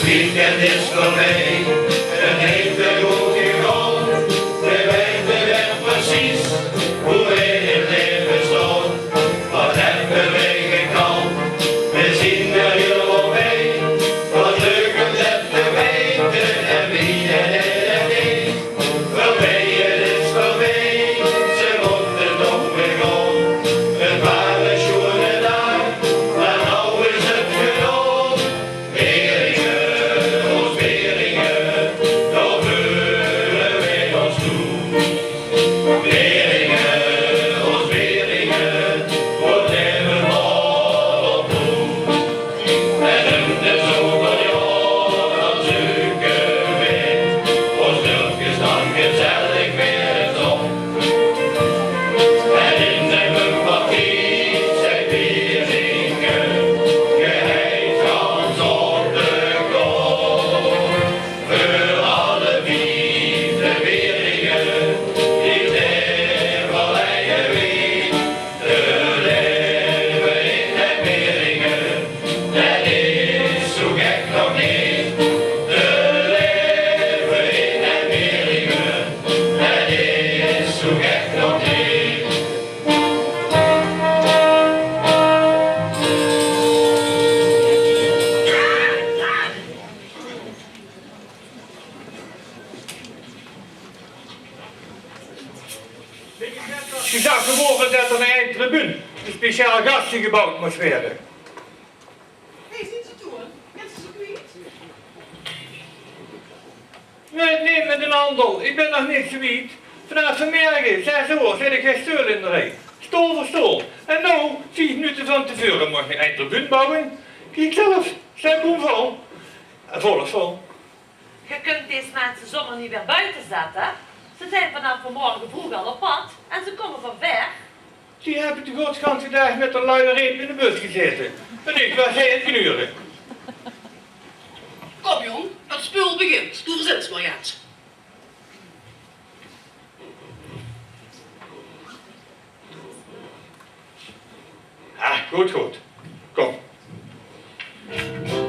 Het weekend is voorbij, het heeft weer goed gegaan. We weten weer precies hoe wij in het leven staan. Wat hebben wij gedaan? We zien er helemaal bij. Wat leuk om dat te weten en wie het is. Voorbij, het is voorbij, ze moeten nog weer gaan. Het waren schone dagen, maar nou is het gedaan. Beringen, ons Beringen, daar vullen wij ons toe. Beringen, ons Beringen, wat hebben we op toe. En in de zomerjaar dan zoeken wij ons drukjes dan gezellig weer op. En in de bunkpartiet zijn Beringen, geheid gans op de kop. Voor alle liefde Beringen, die leven leien weet. De leven in de Beringen, dat is zo gek nog niet. De leven in de Beringen, dat is zo gek nog niet. Je zag vanmorgen dat er een eigen tribune, een speciale gasten gebouwd moest worden. Hé, ziet ze toe? Het is zo kwijt. Nee, met een handel. Ik ben nog niet zoiets. Vanaf vanmorgen, 6 uur, zit ik geen stoel in de rij. Stoel voor stoel. En nou, 10 minuten van tevoren mag je een tribune bouwen. Kijk zelf, zijn boem vol. En vol is vol. Je kunt deze mensen zomaar niet weer buiten zetten. Ze zijn vanaf vanmorgen vroeg al op pad en ze komen van ver. Die hebben de godganse dag met een luie reep in de bus gezeten. En ik was zij in knuren. Kom jong, het spul begint. Doe verzins maar Jens. Ah, goed. Kom.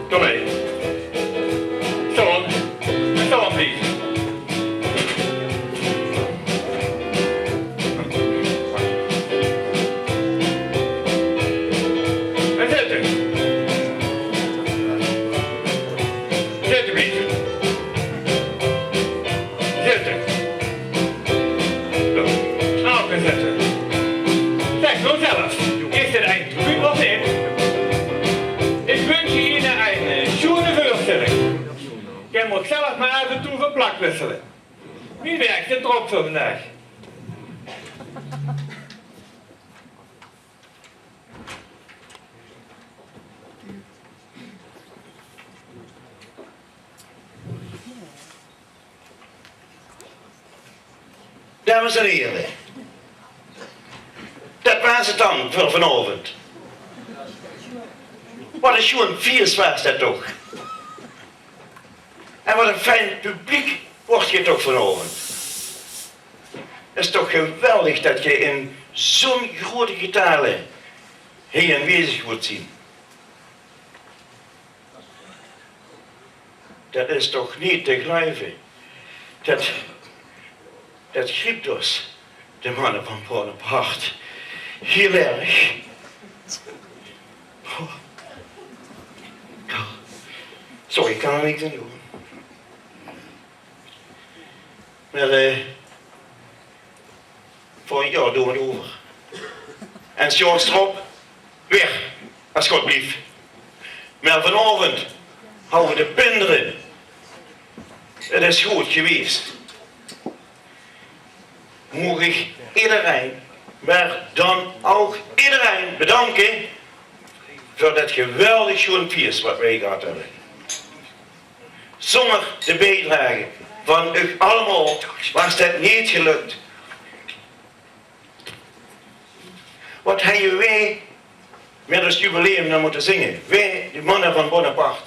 Kom mee. Zo, please. En zitten. Zitten, please. Zitten. Zo. Nou, gaan zitten. Zeg, nou zelf. Is er een tribune of niet? Ik wens je Ihnen een schone voorstelling. Je moet zelf maar af en toe van plak wisselen. Wie werkt het erop voor vandaag? Dames en heren, dat was het dan voor vanavond. Wat een schoon feest was dat toch. En wat een fijn publiek wordt je toch vanavond. Het is toch geweldig dat je in zo'n grote getalen hier aanwezig wordt zien. Dat is toch niet te geloven. Dat griep dus de mannen van Bonaparte heel erg. Oh. Sorry, ik kan er niks aan doen. Maar voor een jaar doen we het over. En Sjoerd erop, weer, als God blieft. Maar vanavond houden we de pin erin. Het is goed geweest. Moet ik iedereen, maar dan ook iedereen bedanken voor dat geweldig schoon feest wat wij gehad hebben. Zonder de bijdrage van u allemaal was dat niet gelukt. Wat hebben wij met het jubileum dan moeten zingen? Wij, de mannen van Bonaparte.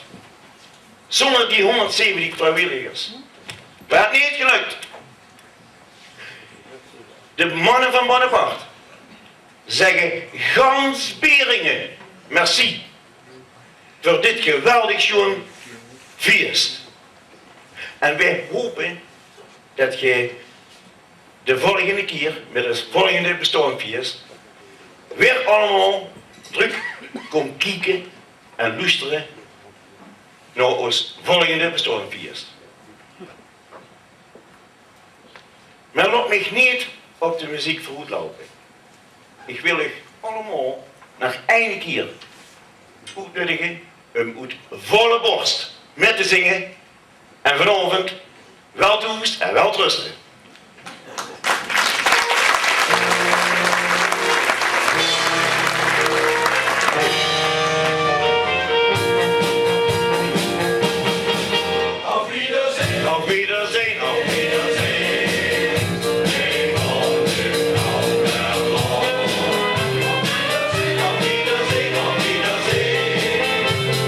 Zonder die 170 vrijwilligers. Dat had niet gelukt. De mannen van Bonaparte zeggen gans Beringen merci voor dit geweldig schoon feest. En wij hopen dat jij de volgende keer, met het volgende bestaanfeest, weer allemaal terug komt kijken en luisteren naar ons volgende bestaanfeest. Maar laat mij niet op de muziek vooruit lopen. Ik wil u allemaal nog één keer uitnodigen om uit volle borst met te zingen en vanavond wel toest en wel trusten. Auf Wiedersehen, Auf Wiedersehen, auf Wiedersehen. Auf Wiedersehen, auf Wiedersehen.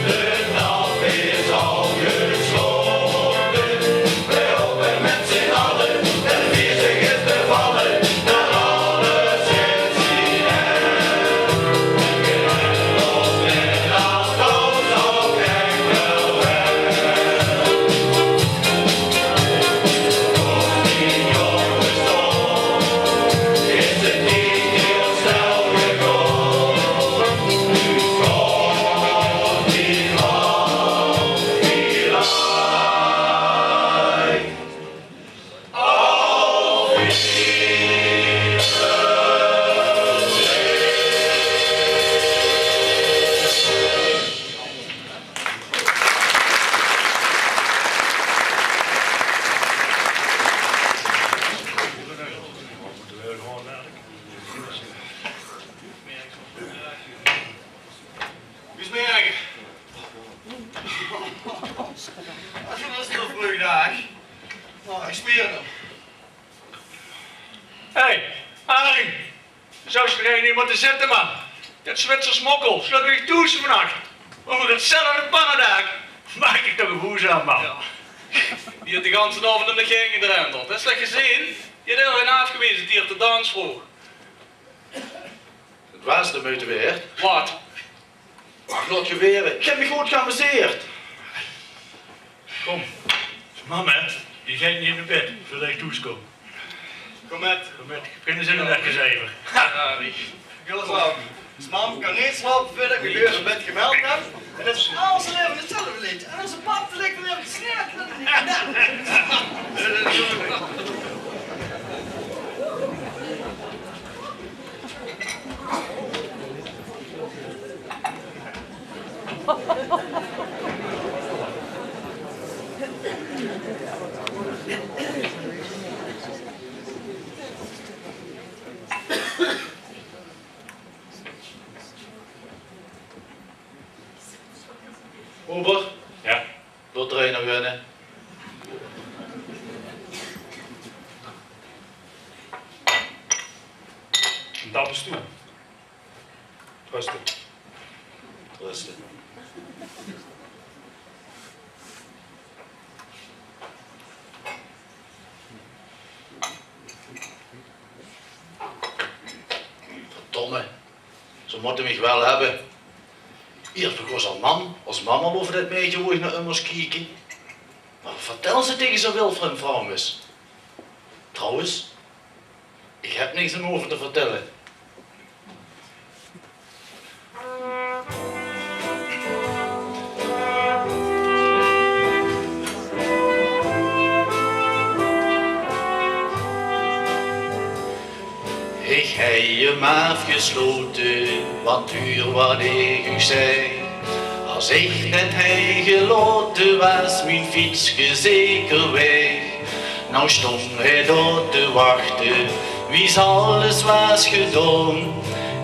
De nacht is al gesloten. We hopen met z'n allen dat weer zich is bevallen. Dat alles in zien en ons met afstand ook echt wel weg. Die jonge storm is het niet heel snel gekomen. Nu komt die man die lijkt Wie is mee eigenlijk? Dat is toch vroeg dag. Nou, ik smeer hem. Hé, Arie. Zo schreeuw je niet te zetten, man. Dat Zwitser smokkel, slaat weer douchen vannacht. Over hetzelfde pannendak. Maak ik toch een hoes aan, man. Ja. Die had de ganse avond in de gang gedrenteld. Dat is slecht gezien. Je hebt heel geen afgewezen die op de dans vroeg. Het was de moeite waard. Wat? Ach, laat je weer. Ik heb me goed geamuseerd. Kom. Mama, die zijn niet in de bed. Zullen ik toeskomen? Kom met. Kom met. Beginnen ze in de even. Arie. Ik wil het slapen. Dus mam kan niet slapen voordat ik mijn deur in bed gemeld heb. En dat is al zijn leven hetzelfde liedje. En onze pap lijkt weer gesnaakt. Ober, Ja. wil trainer winnen. Dat is toe. Rusten. Rusten. Verdomme, ze moeten mij wel hebben. Eerst was al man, als mama over dat meisje hoe ik naar immers kijken. Maar vertel ze tegen zo'n Wilfred Vrouwens. Trouwens, ik heb niks aan over te vertellen. Ik heb je maar afgesloten, wat duur wat ik u zei. Als ik net hij gelaten was, mijn fietsje zeker weg. Nou stond hij daar te wachten, wie's alles was gedaan.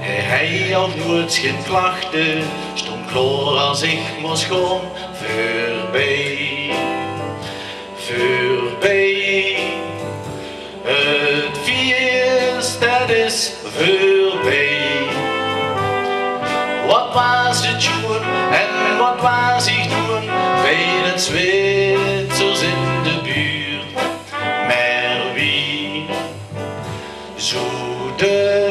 Hij had nooit geen klachten, stond klaar als ik moest gaan. Voorbij, voorbij. Het feest, dat is voorbij. Wat was het toen en wat was ik toen bij de Zwitsers in de buurt? Maar wie zoete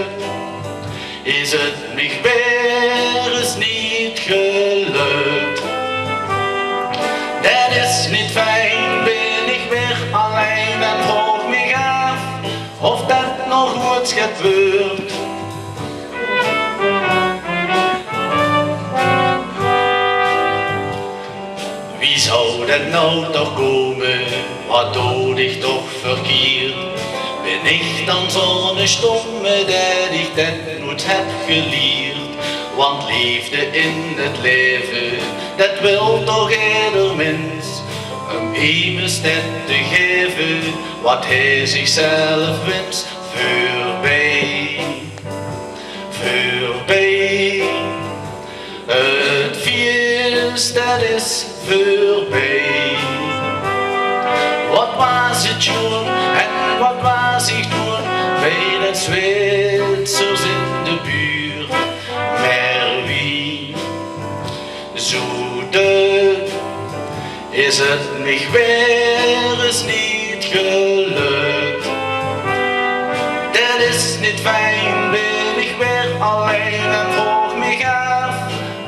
is het mij weer eens niet gelukt. Dat goed gebeurt. Wie zou dat nou toch komen, wat doe ik toch verkeerd? Ben ik dan zo'n stomme dat ik dat nooit heb geleerd? Want liefde in het leven, dat wil toch ieder mens. Om immers net te geven, wat hij zichzelf wenst. Voorbij, voorbij. Het feest dat is voorbij. Wat was het toen en wat was ik toen bij de Zwitsers in de buurt? Maar wie zoete is het mij weer eens niet gelukt. Dat is niet fijn, ben ik weer alleen en vroeg me af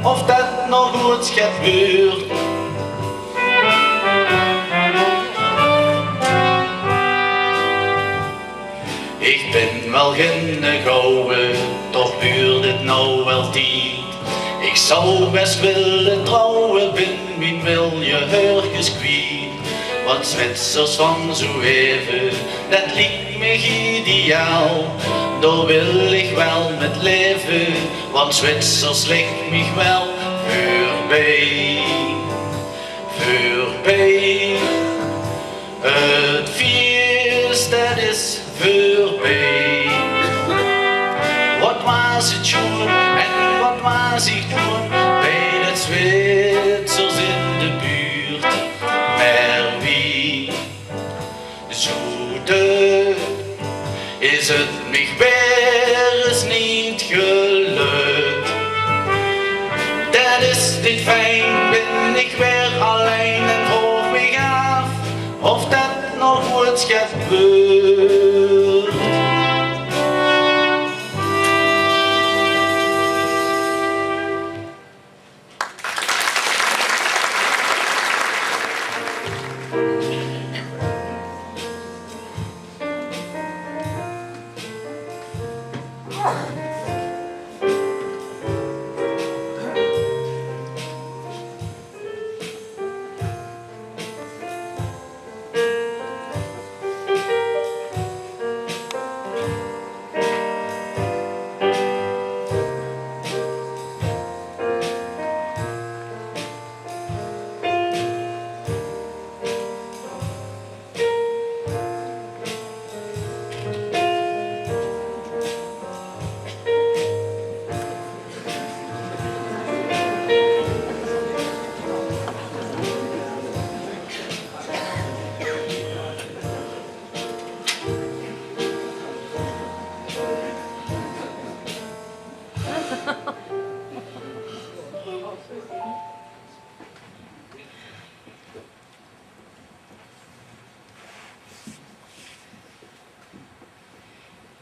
of dat nog goed gebeurt. Ik ben wel geen gouden, toch duurt het nou wel tijd. Ik zou best willen trouwen, ben mijn wilje ergens kwijt. Wat Zwitsers van zo even, dat lijkt me ideaal. Daar wil ik wel met leven, want Zwitsers lijkt me wel voorbij. Voorbij, het feest dat is voorbij. Wat was het toen en wat was ik toen bij de Zwitsers in de buurt? Maar wie zoete is het mij weer eens niet gelukt. Dat is niet fijn, ben ik weer alleen en vroeg me af of dat nog goed gebeurt.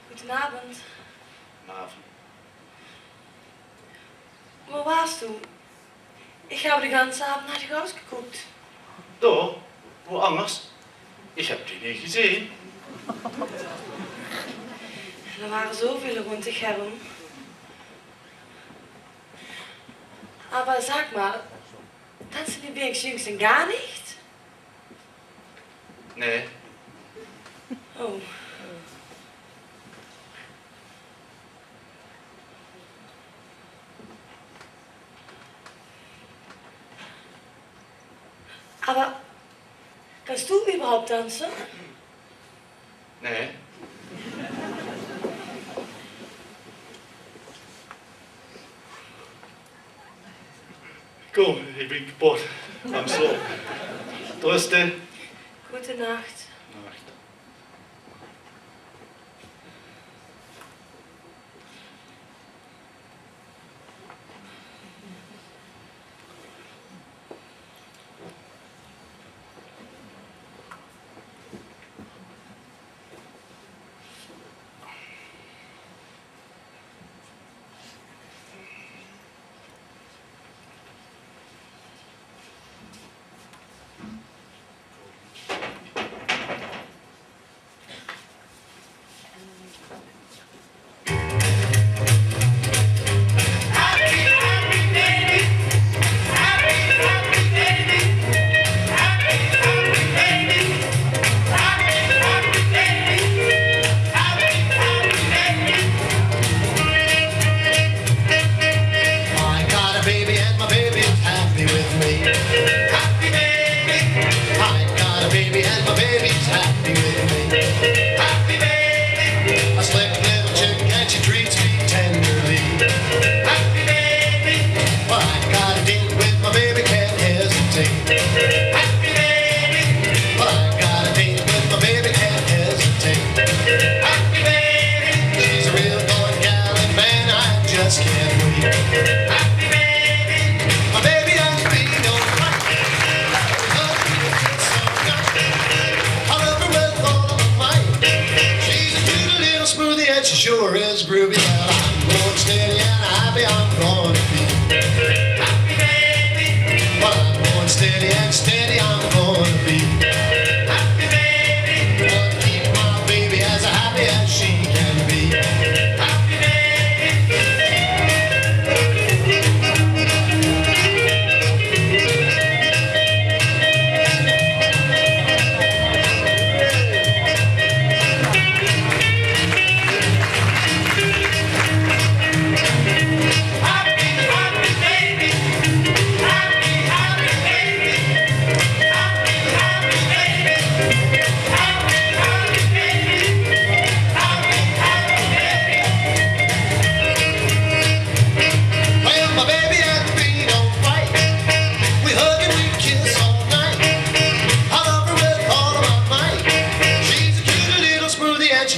Goedenavond. Avond. Waar was toen? Ik heb de hele avond naar de huis gekookt. Daar? Hoe anders? Ik heb die niet gezien. Er waren zoveel rond de scherm. Maar sag mal, tanzen die Bergsjungs denn gar nicht? Nee. Oh. Aber kannst du überhaupt tanzen? Nee. Kom, ik ben kapot. I'm slow. Rusten. Gute Nacht. Nacht.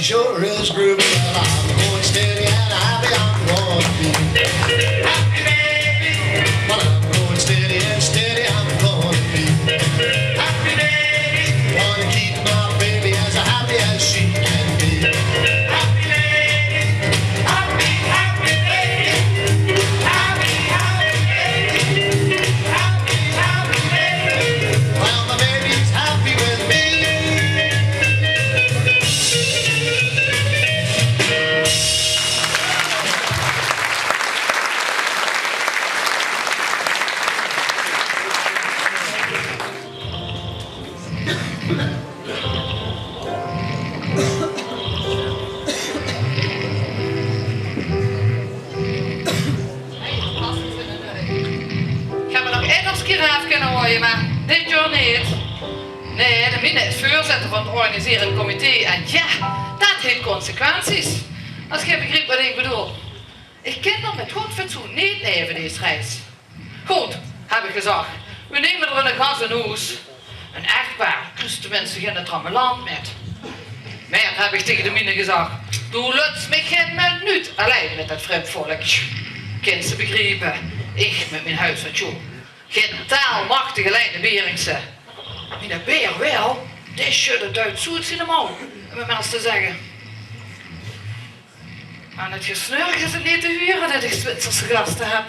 sure is groovy. Well, I'm going steady and happy I'm gonna be. Happy baby. Well, I'm going steady and steady I'm gonna be. Happy baby. Wanna keep my baby as happy as she can be. Happy baby. Happy, happy baby. Happy, happy baby. Happy, happy baby. Well, my baby's happy with me. Ik heb me nog één keer af kunnen horen, maar dit jaar niet. Nee, de minne is voorzitter van het organiserend comité en ja, dat heeft consequenties. Als je begrijpt wat ik bedoel. Ik ken dan met goed fatsoen niet even deze reis. Goed, heb ik gezegd. We nemen er een gas in huis. Een echtpaar, dus tenminste geen trammeland met. Maar heb ik tegen de minne gezegd. Doe luts me geen minuut alleen met dat vreemd volk. Kind ze begrepen. Ik met mijn huis en tjoe. Geen taalmachtige Leide Beringse. Maar dat beer wel, die schudde Duits zoets in de mouw. Om het maar eens te zeggen. Aan het gesnurk is het niet te huren dat ik Zwitserse gasten heb.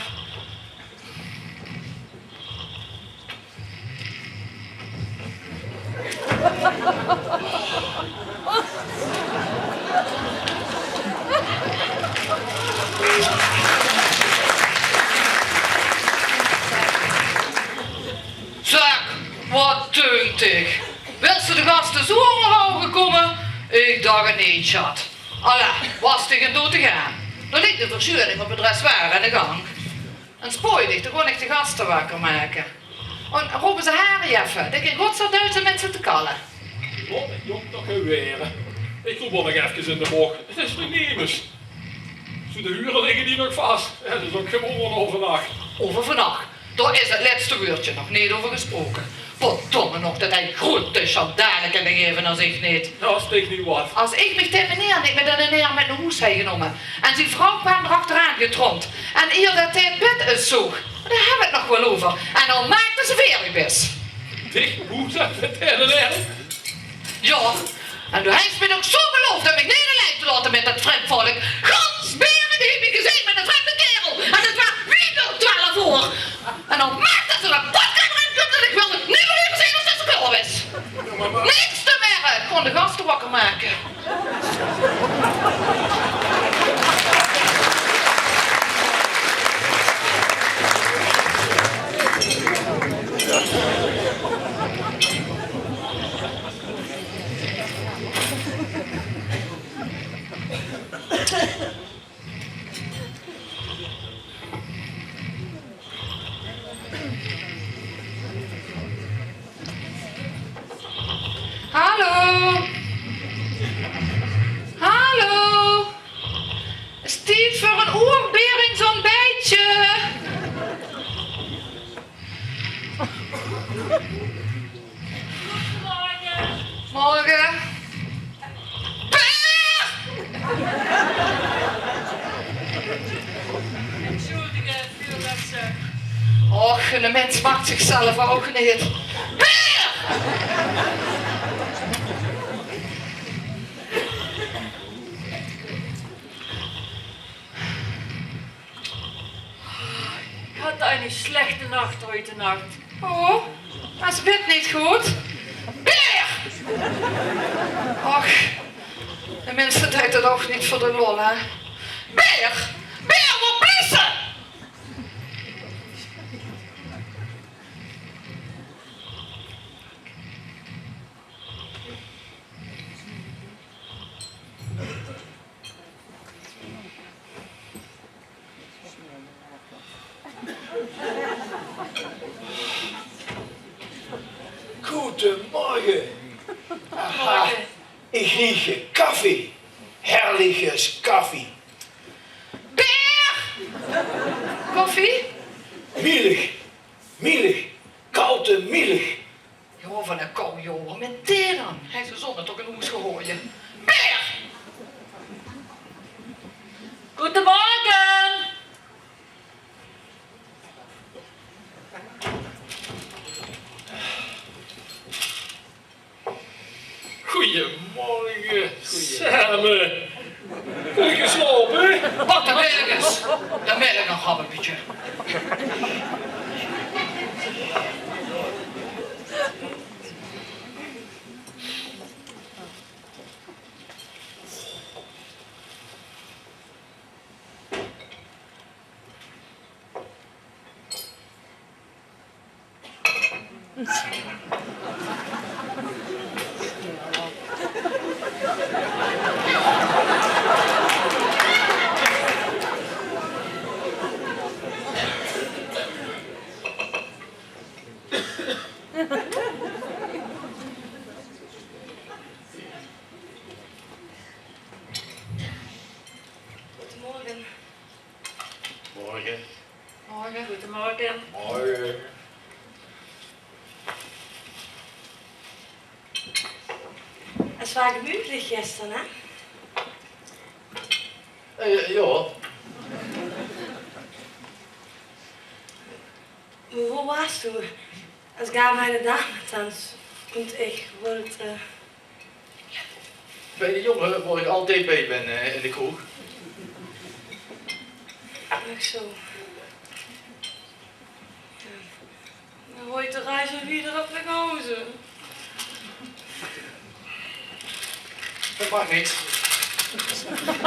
Zeg, wat dunkt ik? Wil ze de gasten zo onderhouden komen? Ik dacht het niet, schat. Alla, was tegen dood te gaan. Dan ligt de verzuring op het dressoir aan de gang. En spoedig, dan kon ik de gasten wakker maken. En roepen ze Harry even, dat ik in godsnaam Duitse mensen te kallen. Wat een jong toch weer. Ik loop wel nog even in de bocht. Het is vernemens. Zo de huren liggen die nog vast. Het is ook gewoon overnacht. Over vannacht. Daar is het laatste woordje nog niet over gesproken. Verdomme nog dat hij grote chandaal kan geven als ik niet. Nou, steek niet wat. Als ik mij tegen meneer niet met een neer met een hoes heb genomen. En zijn vrouw kwam erachteraan getromd. En hier dat hij het bed is zoek. Daar hebben we het nog wel over. En dan maakte ze weer best. Dicht, hoe zegt het en Ja, en toen heeft me ook zo beloofd dat ik niet alleen te laten met dat vreemd volk. Gans beren die heb ik gezien met een vreemde kerel. En dat was weer 12 uur. En dan maakte ze een badkamer in dat ik wilde niet meer gezien als dat ze klaar is. Niks te merken. Ik kon de gasten wakker maken. Hallo? Hallo? Is het tijd voor een oerberingsontbijtje? Morgen. Peer! Och, een mens maakt zichzelf ook niet. Peer! Ik had een slechte nacht ooit de nacht. Oh, maar ze bent niet goed. Beer! Och, de mensen deed het ook niet voor de lol, hè. Beer! Beer, wat blissen! Goedemorgen. Aha, ik riech koffie. Herrliches koffie. Beer! Koffie? Mielig. Koude mielig. Jo, van een kou, joh. Met thee dan. Hij is zonne toch een hoes gegooid. Beer! Goedemorgen! Goedemorgen, samen. Goed geslapen? Wat de melkers! De melk nog een beetje. Goedemorgen. Morgen. Morgen. Goedemorgen. Morgen. Es war gemütlich gestern, ne? Ja, Wo warst du? Es gab eine Damentanz und ich wollte... bij de jongen waar ik altijd bij ben in de kroeg. Ach so. Ja. Heute reisen wir wieder op nach Hause. Dat maakt niks. We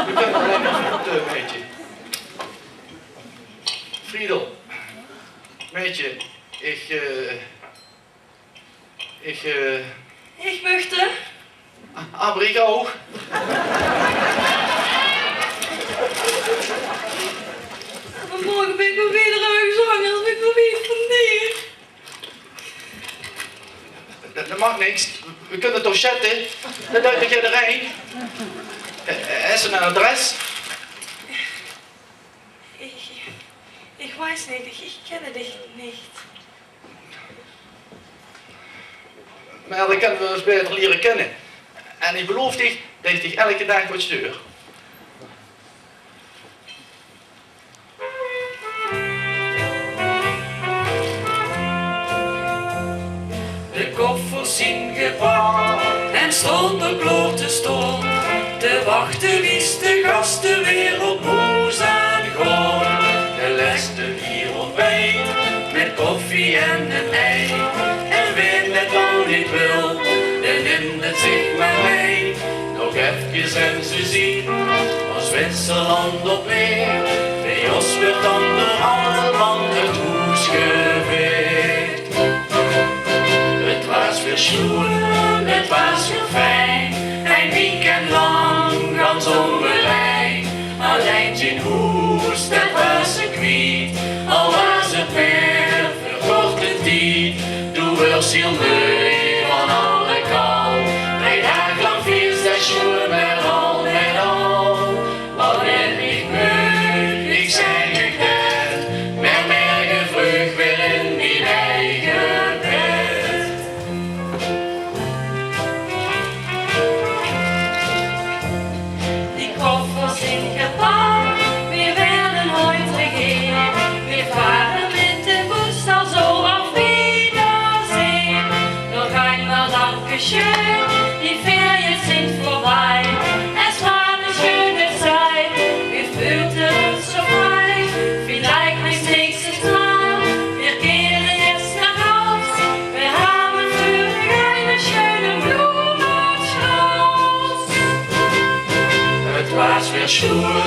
kunnen alleen maar een meidje. Friedel. Meidje, Ich möchte... aber ich auch. Maar morgen ben ik nog weer zwanger als ik nog iets van die. Dat maakt niks. We kunnen toch chatten. Dat duidt jij erin. Is er een adres? Ich weiß nicht, ich kenne dich nicht. Maar dan kunnen we ons beter leren kennen. En ik beloof dich dat ik dich elke dag wat stuur. De koffers zien gepakt en stonden bloot te stond. Te wachten is de gasten weer op moes aan gewoon. De leste hier ontbijt met koffie en een ei. En weet net al niet wil, dan neemt het zich maar mee. Nog even en ze zien ons Zwitserland op weg. Bij ons werd dan door allemaal het hoes geveegd. Het was weer schoen, het was weer fijn. Een weekend lang gaan zonder wij. Alleen zijn hoes, dat was ze kwijt. Al was het meer verkorte tijd. Doe wel ziel mooi van alle kant. 3 dagen lang 4 stationen met al. Wat ben ik moe, ik zeg ik net. Met meer gevrucht weer in mijn eigen bed. Die koffers sind gepackt, wir werden heute gehen. Wir fahren mit dem Bus, also auf Wiedersehen. Noch einmal Dankeschön, die Ferien sind vorbei. Es war eine schöne Zeit, wir fühlten uns so frei. Vielleicht bis nächstes Mal, wir gehen jetzt nach Haus. Wir haben für dich einen schönen Blumenstrauß. Het was weer stoer,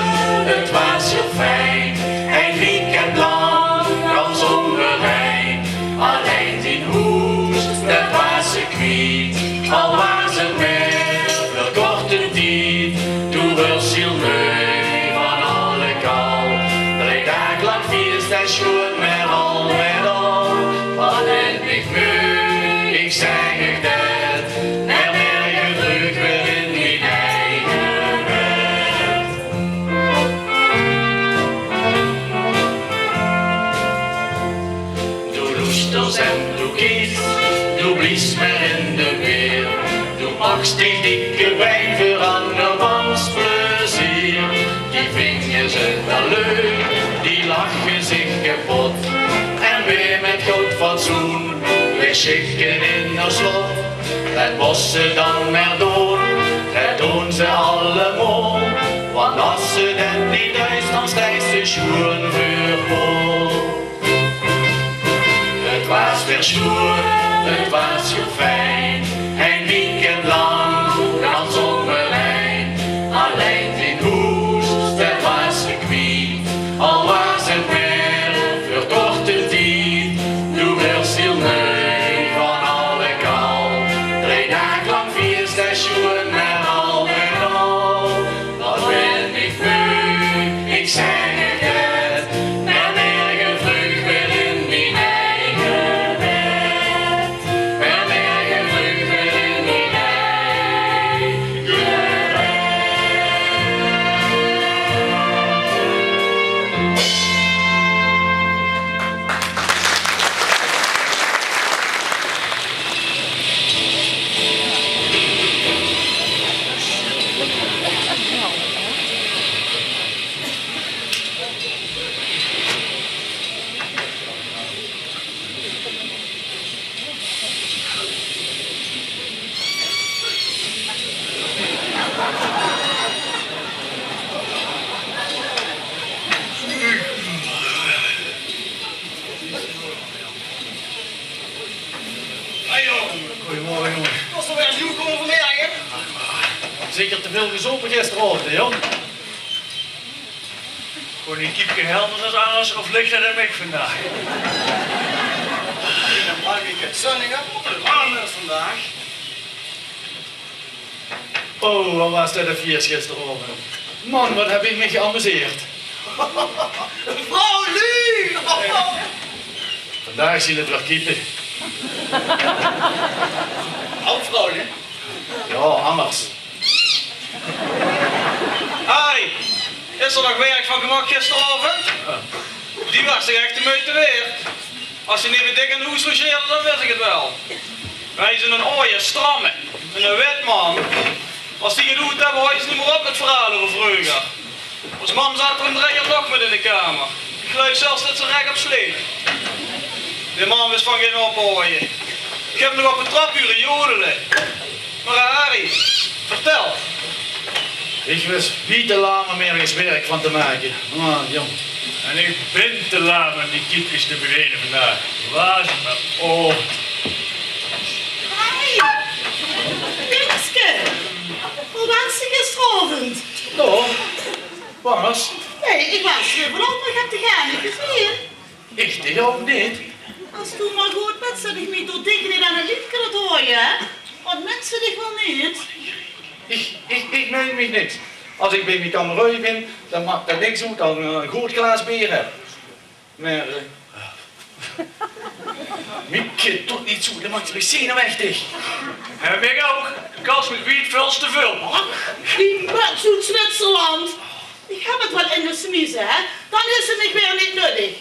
het was weer fijn. Een weekend lang, dan zonder wijn. Alleen die hoes, dat was ze kwijt. Al was het meer, verkorte tijd. Toen was ziel mooi van alle kant. 3 dagen lang 4 stationen met al. Wat ben ik moe, ik zeg ik dat. En meer gedrukt weer in mijn eigen bed. pot. En weer met groot fatsoen, weer schikken in een slot. Het bossen dan maar door, dat doen ze allemaal. Want als ze dat niet thuis, dan stijgt ze schoen voor. Het was weer stoer, het was zo fijn. Een weekend lang, dan zonder lijn. Alleen in hoes, dat was ze kwijt. Al was het maar voor korte tijd. Toen was heel leuk van alle kant. 3 dagen lang 4 stationen, maar al met al. Wat ben ik beu, ik zeg het net. Maar nergens vlug weer in mijn eigen bed. Maar nergens vlug weer in mijn eigen bed. Goedemorgen, jongen. Was er weer een nieuw komen vanmiddag, hè? Zeker te veel gezopen gisteravond, hè, jong? Gewoon een kiepje helder als anders of ligt er weg vandaag? In een lang weekend zonnig, warm is vandaag. Oh, wat was dat een feest gisteravond. Man, wat heb ik me geamuseerd. Vrouw Lee! Vandaag zien het weer kiepen. Oud vrouwtje. Ja, anders. Hey, is er nog werk van gemak gisteravond? Die was toch echt de meute weer. Als je niet meer dik in de hoes logeerde, dan wist ik het wel. Wij zijn een ooie, stramme, en een wetman. Als die gedoe hebben, hoor je ze niet meer op met verhalen over vroeger. Als man zat er een 3 uur nog met in de kamer. Ik geloof zelfs dat ze recht op sleep. De man wist van geen ophooien. Ik heb nog op een trapuur jodelen. Maar Harry, vertel. Ik wist wie te laat meer eens werk van te maken. Ah, jong. En ik ben te laat om die kiepjes te bewegen vandaag. Waar ze maar. Oh. Hey, Dikske, hoe was je gisteravond? Nou, Banners, Nee, ik was weer vanochtend, ik heb de gaan niet gezien. ik dit ook niet. Als toen maar goed met ze dich niet door dikke niet aan een lied kunnen horen, hè? Want mensen dich wel niet. Ik meen me niks. Als ik bij mijn kamerui ben, dan maakt dat niks uit als ik een goed glas bier heb. Maar, Mieke, toch niet zo, dat maakt me zenuwachtig. Heb ik ook. Een kans met wiet veel te veel. Die muts uit Zwitserland. Ik heb het wel in de smiezen, hè? Dan is het niet weer niet nuttig.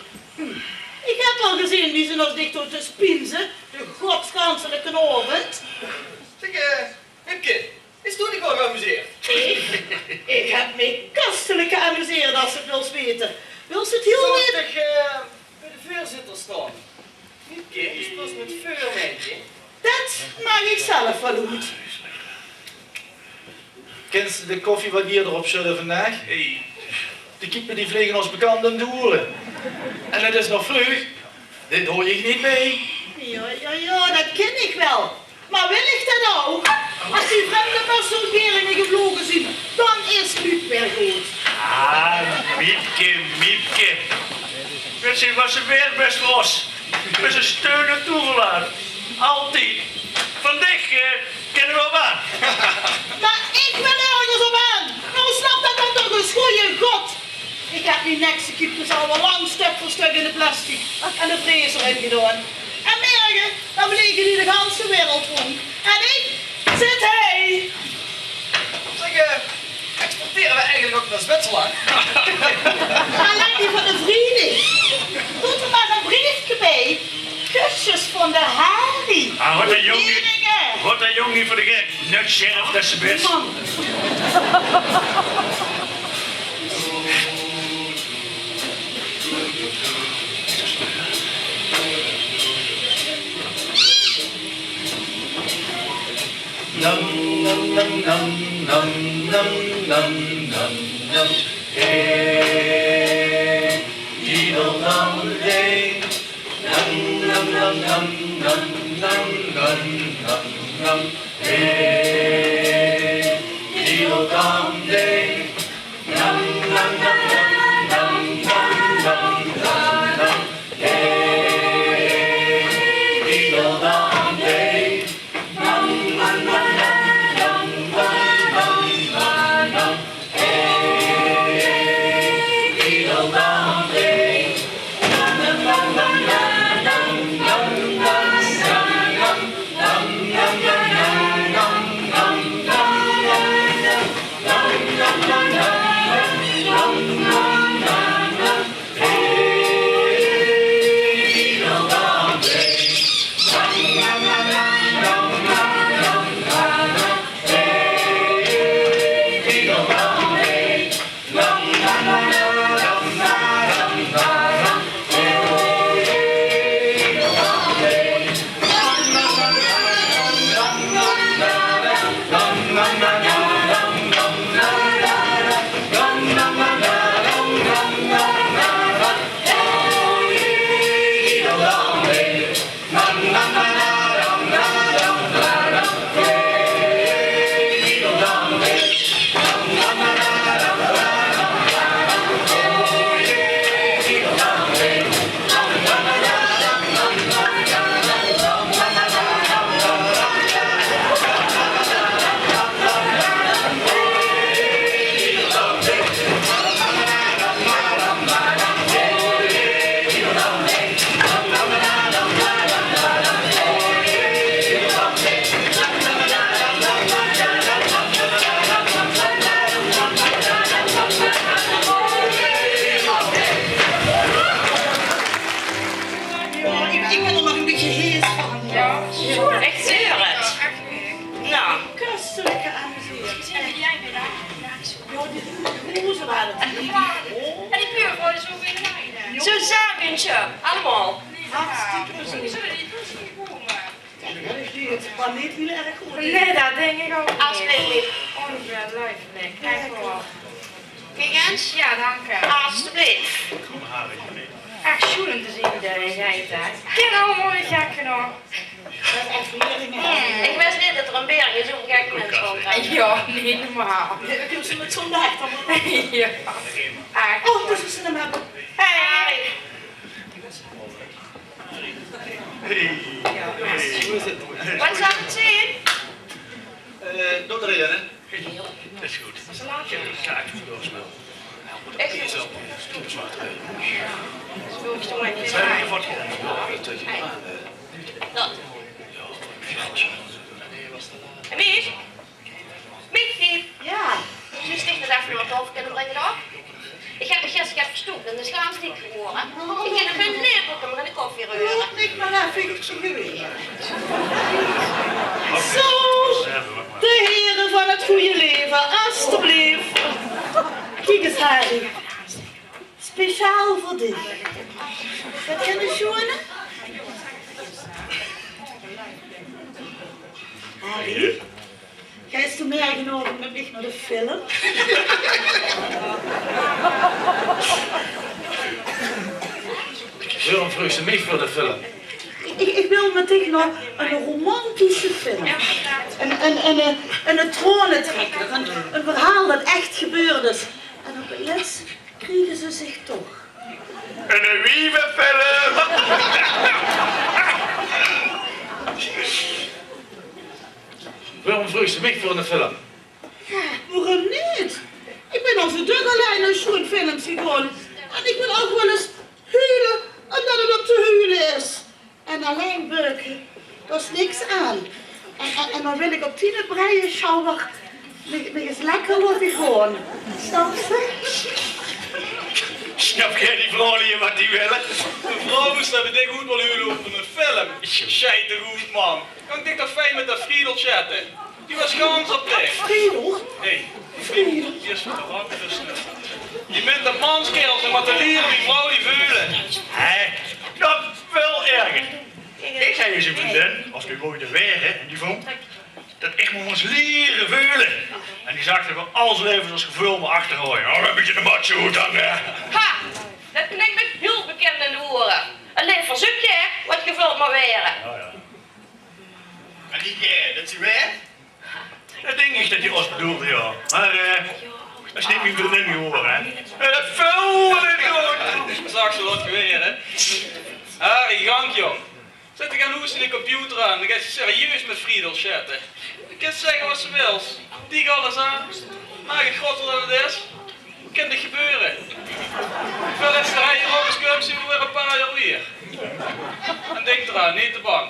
Ik heb al gezien wie ze nog dicht door te spinzen. De godskanselijke avond. Zeg, Hipke, is toen ik wel geamuseerd? Ik heb me kostelijk geamuseerd als ze het wil weten. Wil ze het heel Zal ik weten? toch bij de vuurzitter staan? Hipke, die speelt met vuur, meentje. Dat maak ik zelf wel goed. Kent ze de koffie wat hier erop zullen vandaag? Hey. De kippen die vliegen als bekend om de hoeren. En het is nog vroeg. Dit hoor ik niet mee. Ja, dat ken ik wel. Maar wil ik dat ook? Als die vreemde personeringen gevlogen zien, dan is het niet weer goed. Ah, Miepke. Weet je wat ze weer best los? Met zijn steunen toegelaten. Altijd. Van dich kennen we wel. Maar ik ben ergens op aan. Nou snap dat dan toch eens, goeie god. Ik heb die nekse kiepjes al wel lang stuk voor stuk in de plastic en de vriezer ingedaan. En morgen, dan vliegen die de ganse wereld rond. En ik zit hij. Zeg, exporteren we eigenlijk ook naar Zwitserland? Alleen die van de vrienden. Doet er maar een briefje bij. Kusjes van de Harry. Ah, wat een jongen. Meningen. Wat een jongen voor de gek. Net sheriff, dat is zijn best. Man. nam nam nam nam nam nam nam nam nam. Hey, diddle dum day. Nam nam nam nam nam nam nam nam nam. Hey, diddle dum day. Nam nam nam nam nam nam nam nam nam. Hey, diddle dum day. Nam nam nam nam nam nam nam nam. Hey, diddle dum day. Nam nam nam nam nam nam nam nam nam nam nam nam nam. Ik ben er nog een beetje hees van. Ja. Ik zie het. Nou. Kostelijke aanzien. Ja, die rozen waren het. En die buurvrouw is ook weer de Zo'n zakentje, allemaal. Hartstikke plezier. Dat is die het planeet heel erg goed. Nee, dat denk ik ook niet. Alsjeblieft. Ongelooflijk. Kijk maar. Kijk eens. Ja, dank u. Alsjeblieft. Echt schoenen te zien de jij daar. Ken allemaal die gekken nog. Dat is echt leerlingen. Ik wist niet dat er een bergje zo'n gek mens rondrijdt. Ja, niet normaal. Dan kunnen ze met zo'n dag dan Ja. Oh, dat is ze hem hebben. Hey, Harry. Wat zou het zien? Doe erin, hè? Dat is goed. Ze laat je. Ja, ik doe wel snel. Echt? Zo zwart. Zo stom en Zijn we wat Dat. Mies? Miesje? Ja. Ze sticht het even wat over kunnen brengen op. Ik heb me gisteren verstopt en de slaapstiek geworden. Ik heb nog geen lepeltje maar in de koffie reuren. Ik maar even ik zo geweest. Zo, de heren van het goede leven, alstublieft. Kijk eens, Harry. Speciaal voor dit. Wat kan je schoenen? Harry, jij is toen meegenomen met mij naar de film. Waarom vroeg ze mij voor de film? Ik wil meteen nog een romantische film. Een tranentrekker. Een verhaal dat echt gebeurd is. En opeens kriegen ze zich toch. Een wievenfilm! Waarom vroeg ze mij voor de film? Ja, waarom niet? Ik ben al zo druk alleen naar zo'n films gegaan. En ik wil ook wel eens huilen omdat het op te huilen is. En alleen beuken, dat is niks aan. En dan wil ik op 10 breien shower nog eens lekker laten gaan. Snap je? Snap jij die vrouwen hier wat die willen? De vrouwen hebben dik goed wel huilen over een film. Scheite goed, man. Kan ik toch fijn met dat Friedel chatten? Die was gans op weg. Friedel? Hé, Friedel, die is van de rand tussen. Je bent een manskeel, en wat te leren die vrouw die veulen. Hé, dat is veel erger. Ik zei eens een vriendin, als we ooit de wegen en die vond, dat ik me moest leren veulen. En die zag er van al zijn leven als gevoel me achtergooien. Nou, een beetje een macho dan. Ha! Dat klinkt me heel bekend in de oren. Alleen verzoek je, hè, wat gevuld maar weren. Ja. En die dat is waar? Dat denk ik dat je ons bedoelde, ja. Maar dat is niet meer vriendin geworden, hè. Dat vuil dit gewoon. Zag ze wat geweer, hè? Harry, gang joh. Zet ik aan hoesten in de computer aan, dan gaat ze serieus met Friedel chatten. Je kunt zeggen wat ze wil. Die alles aan. Maak het groter dan het is. Kan dit gebeuren? Veel is er hier op eens zien we weer een paar jaar weer. En denk eraan, niet te bang.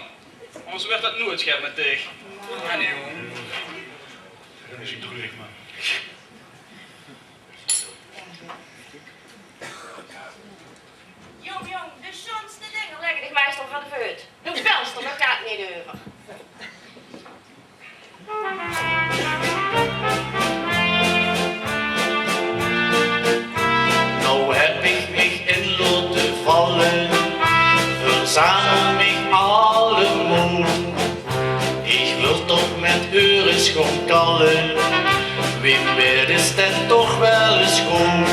Anders werd dat nooit schep met tegen. Ja, nee jongen. Dat is ik toch licht, man. Jong, de schoonste dingen leggen ik meestal van de voet. Doe het venster, dat gaat niet over. Nou heb ik mich in laten vallen, verzamel mich alle moed. Ik wil toch met uren schonkallen, wie weet is dat toch wel eens goed.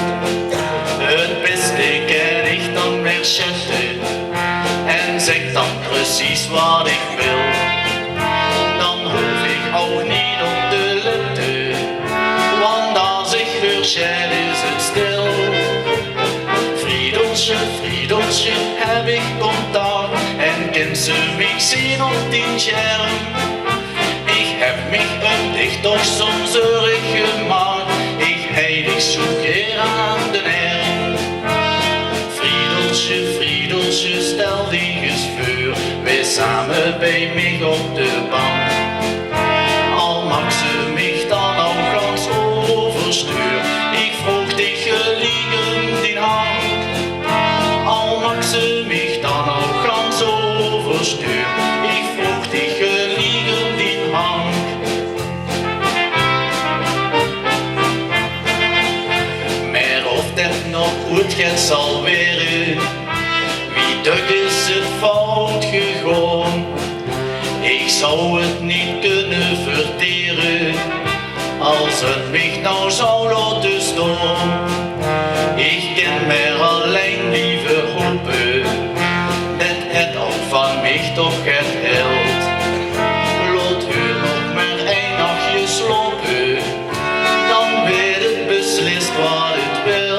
Het beste ken ik dan meer chatten, en zeg dan precies wat ik wil. Dan hoef ik ook niet op te letten, want als ik weer chat is het stil. Friedeltje, heb ik contact en kan ze mich zien op die scherm. Ik heb mich een dicht toch soms erg gemaakt, ik heilig zoek hier aan de herm. Friedeltje, stel die eens voor, wij samen bij mich op de bank. Al mag ze mich dan ook langs overstuur, ik vroeg dich geliegen die hand. Al mag ze mich dan ook langs overstuur, ik vroeg dich geliegen die hand. Maar of dat nog goed gaat zal weren, wie duk is het fout gegaan. Ik zou het niet kunnen verteren, als het mich nou zou laten staan. Ik ken maar alleen liever hopen, dat het ook van mich toch het held. Laat u nog maar één nachtje slopen, dan weet het beslist wat het wil.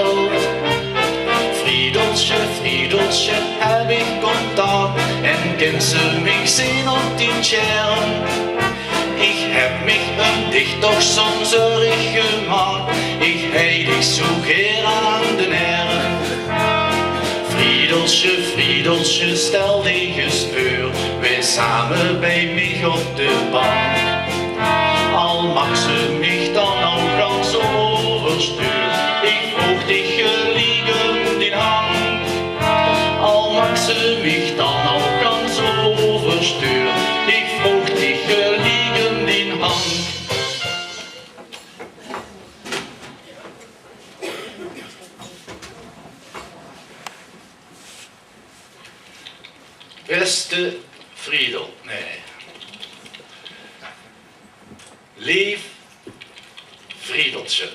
Friedeltje, heb ik contact en kan ze mich zien op die scherm. Ik heb mich een dicht toch soms erg gemaakt, ik heilig zoek hier aan de nerf. Friedeltje, stel die eens voor, wij samen bij mich op de bank. Al mag ze mich dan ook als overstuur, ik vroeg dich geliegen die hand. Al mag ze mich dan ook als overstuur, ik vroeg dich geliegen die hand. Beste Friedel, nee. Lief Friedeltje.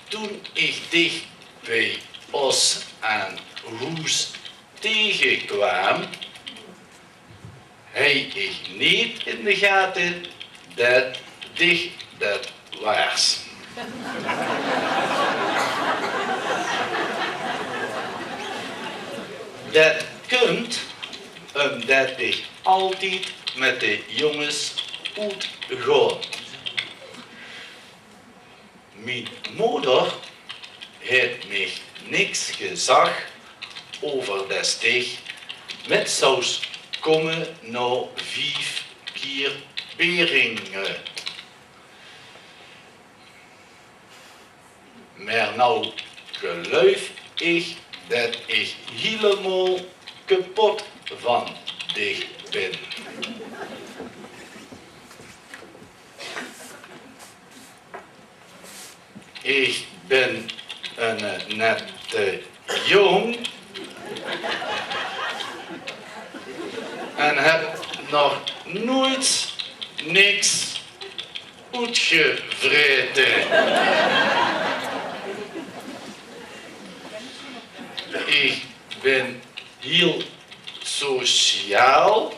Toen ik dicht bij ons aan Hoes tegenkwam, heb ik niet in de gaten dat dicht dat was. Dat komt omdat ik altijd met de jongens uitga. Mijn moeder heeft mij niks gezegd over dat stig met saus komen naar 5 keer Beringen. Maar nou geloof ik dat ik helemaal kapot van dich ben. Ik ben een nette jong en heb nog nooit niks uitgevreten. Ik ben heel sociaal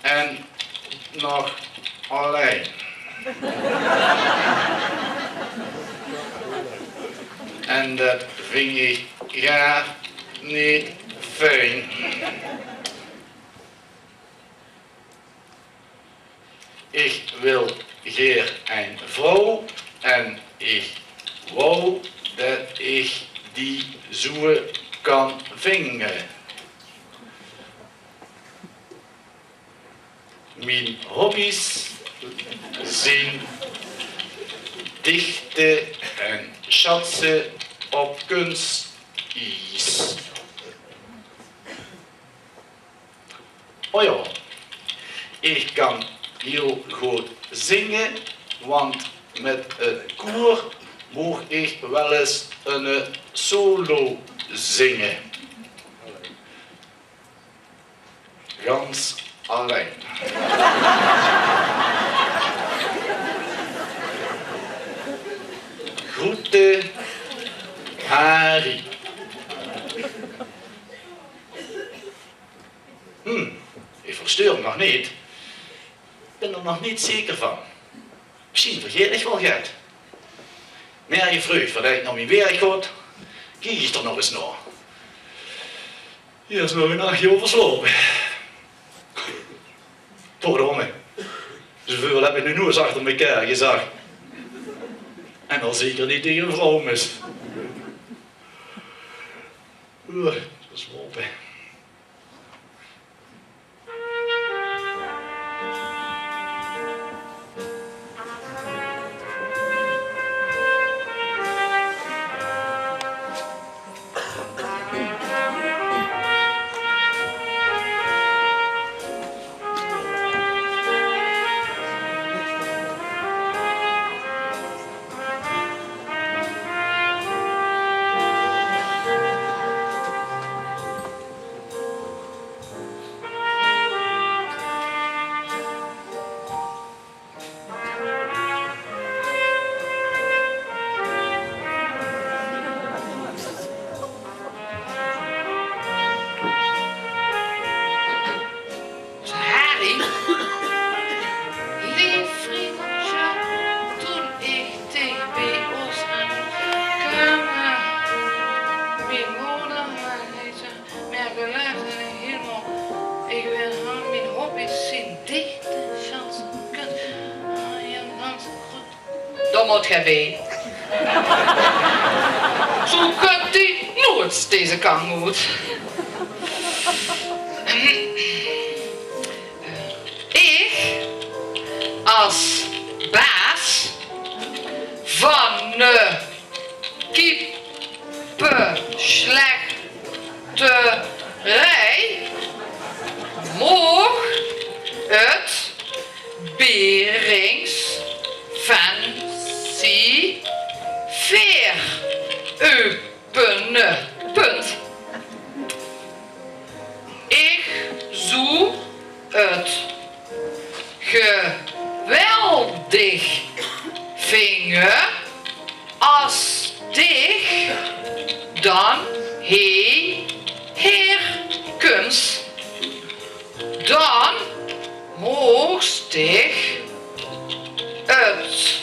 en nog alleen. En dat vind ik graag niet fijn. Ik wil graag een vrouw en ik wou dat ik die zo kan vinden. Mijn hobby's zijn dichten en schatsen op kunstis. Oh ja, ik kan heel goed zingen, want met het koor mocht ik wel eens een solo zingen. Gans alleen. Groeten, Harry. Ik verstuur hem nog niet. Ik ben er nog niet zeker van. Misschien vergeet ik wel geld. Meer je vreugd voordat ik naar mijn werk ga, kijk ik er nog eens naar. Hier is nog een nachtje overslopen. Verdomme. Zoveel heb ik nu nog eens achter elkaar gezegd. En al zeker niet tegen een vrouw mis. Dat is lopen. Dan moet jij weten. Zo kunt die nooit deze kant moet. Ik, als baas van de kippenslechterij, mocht het Berings Fancy Veer openen. Punt. Ik zoek het geweldig vinger als dich dan herkomst. Dan moest ik het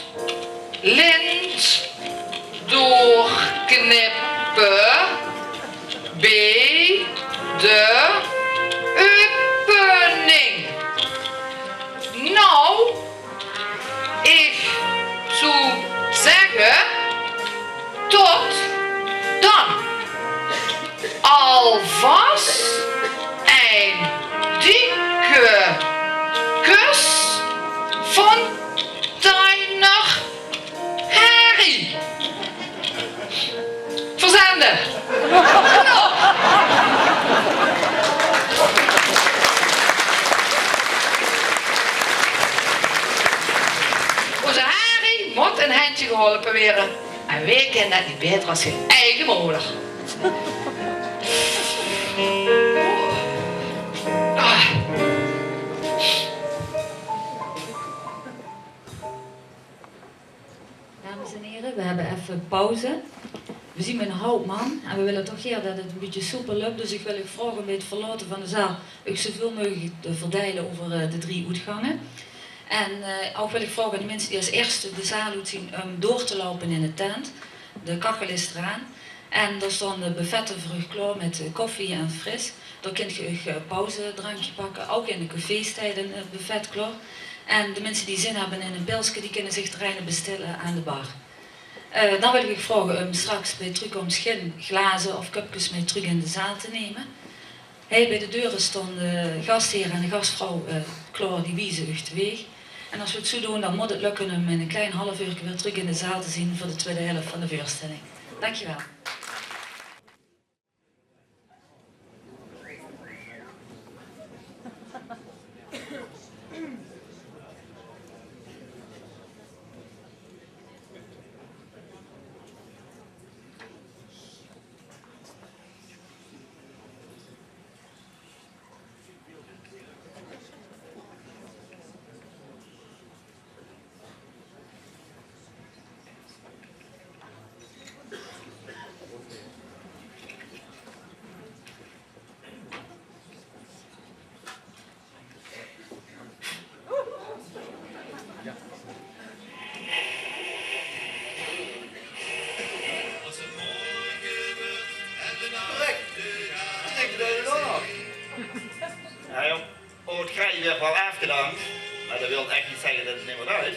lint doorknippen bij de opening. Nou, ik zou zeggen, tot dan. Alvast een dikke kus van Deiner Harry. Verzenden. Onze Harry moet een handje geholpen worden. En wij kennen dat niet beter als zijn eigen moeder. pauze. We zien een houtman en we willen toch hier dat het een beetje soepel loopt. Dus ik wil u vragen bij het verlaten van de zaal u zoveel mogelijk te verdelen over de 3 uitgangen. En ook wil ik vragen aan de mensen die als eerste de zaal uitzien om door te lopen in de tent. De kachel is eraan. En er staan de buffetten voor u klaar met koffie en fris. Daar kunt u pauzedrankje pakken, ook in de caféstijden het buffet klaar. En de mensen die zin hebben in een pilsje, die kunnen zich terreinen bestellen aan de bar. Dan wil ik vragen om straks bij terugkomst geen glazen of cupjes mee terug in de zaal te nemen. Bij de deuren staan de gastheer en de gastvrouw klaar, die wijzen u de weg. En als we het zo doen, dan moet het lukken om in een klein half uur weer terug in de zaal te zien voor de tweede helft van de voorstelling. Dankjewel. Ja, joh. Oh, het ga je weer wel afgedaan. Maar dat wil echt niet zeggen dat het niet meer uit.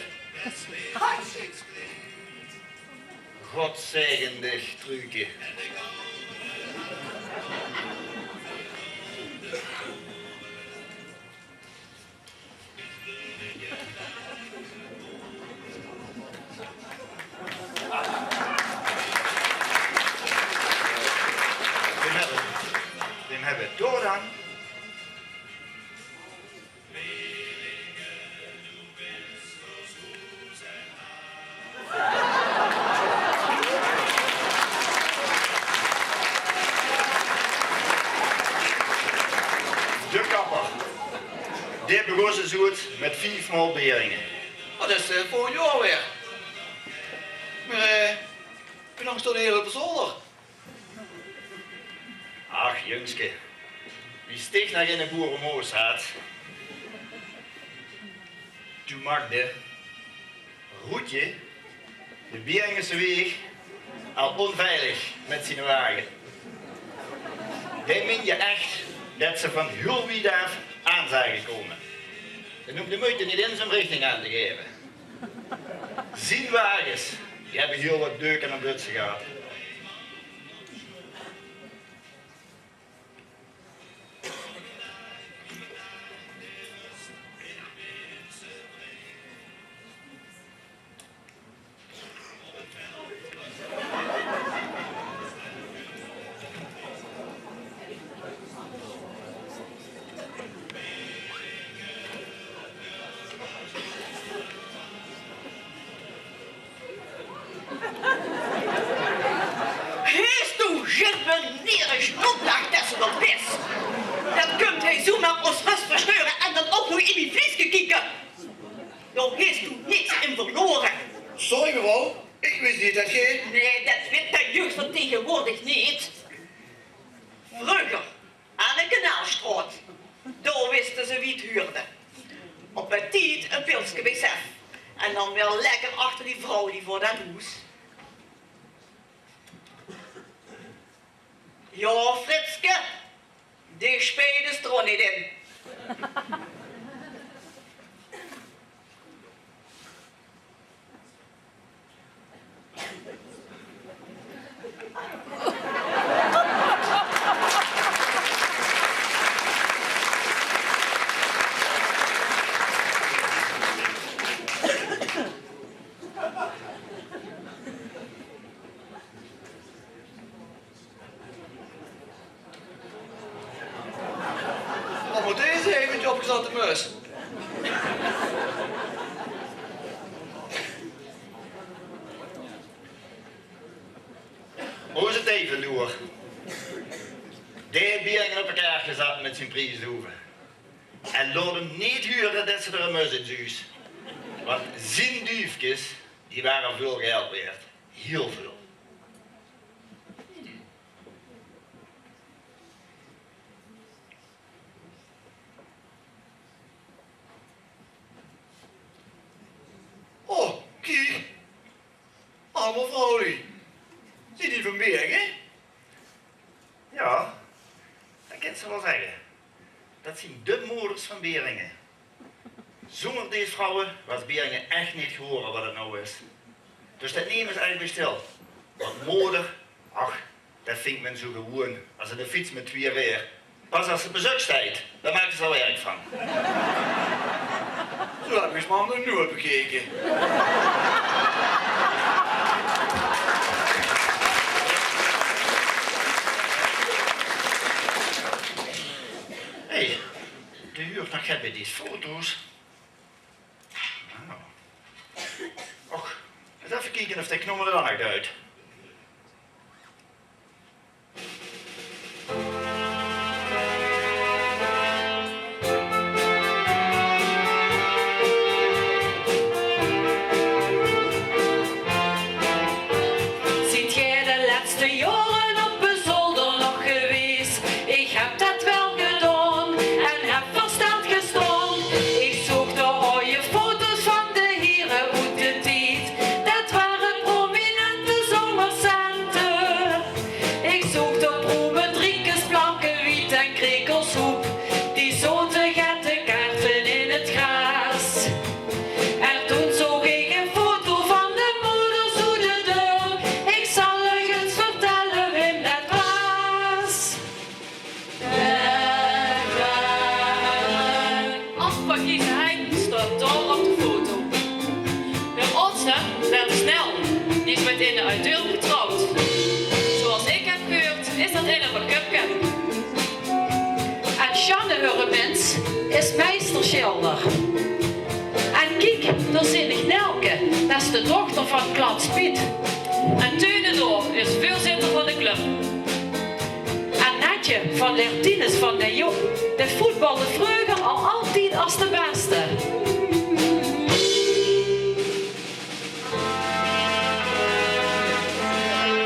Godzegendig trucje. Den hebben we door dan. De kapper. Dit begon ze zoet met 5 maal beringen. Dat is voor jou weer. Maar hoe lang stond hier op de zolder? Ach, jongske. Wie steeg nog in een boerenmoos had. Toen maakte Roetje de Beringense weg al onveilig met zijn wagen. Hij meen je echt dat ze van Hulwied af aan zijn gekomen. En noemt de moeite niet in zijn richting aan te geven. Zijn wagens, die hebben heel wat deuken en blutsen gehad. Dat kunt hij zomaar ons rust versteuren en dan ook nog in die vliesje kieken. Dan heeft u niks in verloren. Sorry mevrouw, ik wist niet dat je... Nee, dat weet de jeugd van tegenwoordig niet. Vroeger, aan de Kanaalstraat, daar wisten ze wie het huurde. Op een tijd een pilsje bij zelf. En dan weer lekker achter die vrouw die voor dat hoes. Ja, Fritske, die spelen is er ook niet in. Wat moet deze eventjes opgezette mus? Hoe is het even, Loer? Die heeft Beringen op elkaar gezet met zijn prijshoeven. En laat hem niet huren dat ze er een mus in zuus. Want zijn duifjes, die waren veel geld waard. Heel veel. mevrouw. Zie die van Bergen? Ja, dat kan ze wel zeggen. Dat zijn de moeders van Beringen. Zonder deze vrouwen was Beringen echt niet gehoord wat het nou is. Dus dat nemen ze eigenlijk stil. Want moeder, ach, dat vindt men zo gewoon als ze de fiets met 2 weer. Pas als ze bezoek staat, dan maakt ze er werk van. Zo heb ik eens maar nog nooit bekeken. Hé, de huurt nog hebben die foto's. Nou. Och, eens even kijken of de knop er dan nog uit. Ziet jij de laatste jaren op een zolder nog geweest? Ik heb dat wel gedaan en heb versteld gestaan. Ik zoek de oude foto's van de heren uit de tijd. Dat waren prominente zomercenten. Ik zoek de bromen, drinkers, planken, wiet en krekelsoep. Die zoete kaarten in het gras. En toen zocht ik een foto van de moeders hoe de deur. Ik zal u eens vertellen wem dat was. Aspa Giesheim staat daar op de foto. De oudste, dat is Snel, die is met een uitdeur getrouwd. Zoals ik heb gehoord, is dat in een verkupje. En Sjanne Hurrebins is meesterschilder. En kijk, daar zit ik Nelke, dat is de dochter van Klaas Piet. En Teunendorf is voorzitter van de club. En Natje van Lertines van de Job, de voetbalde vroeger al altijd als de beste.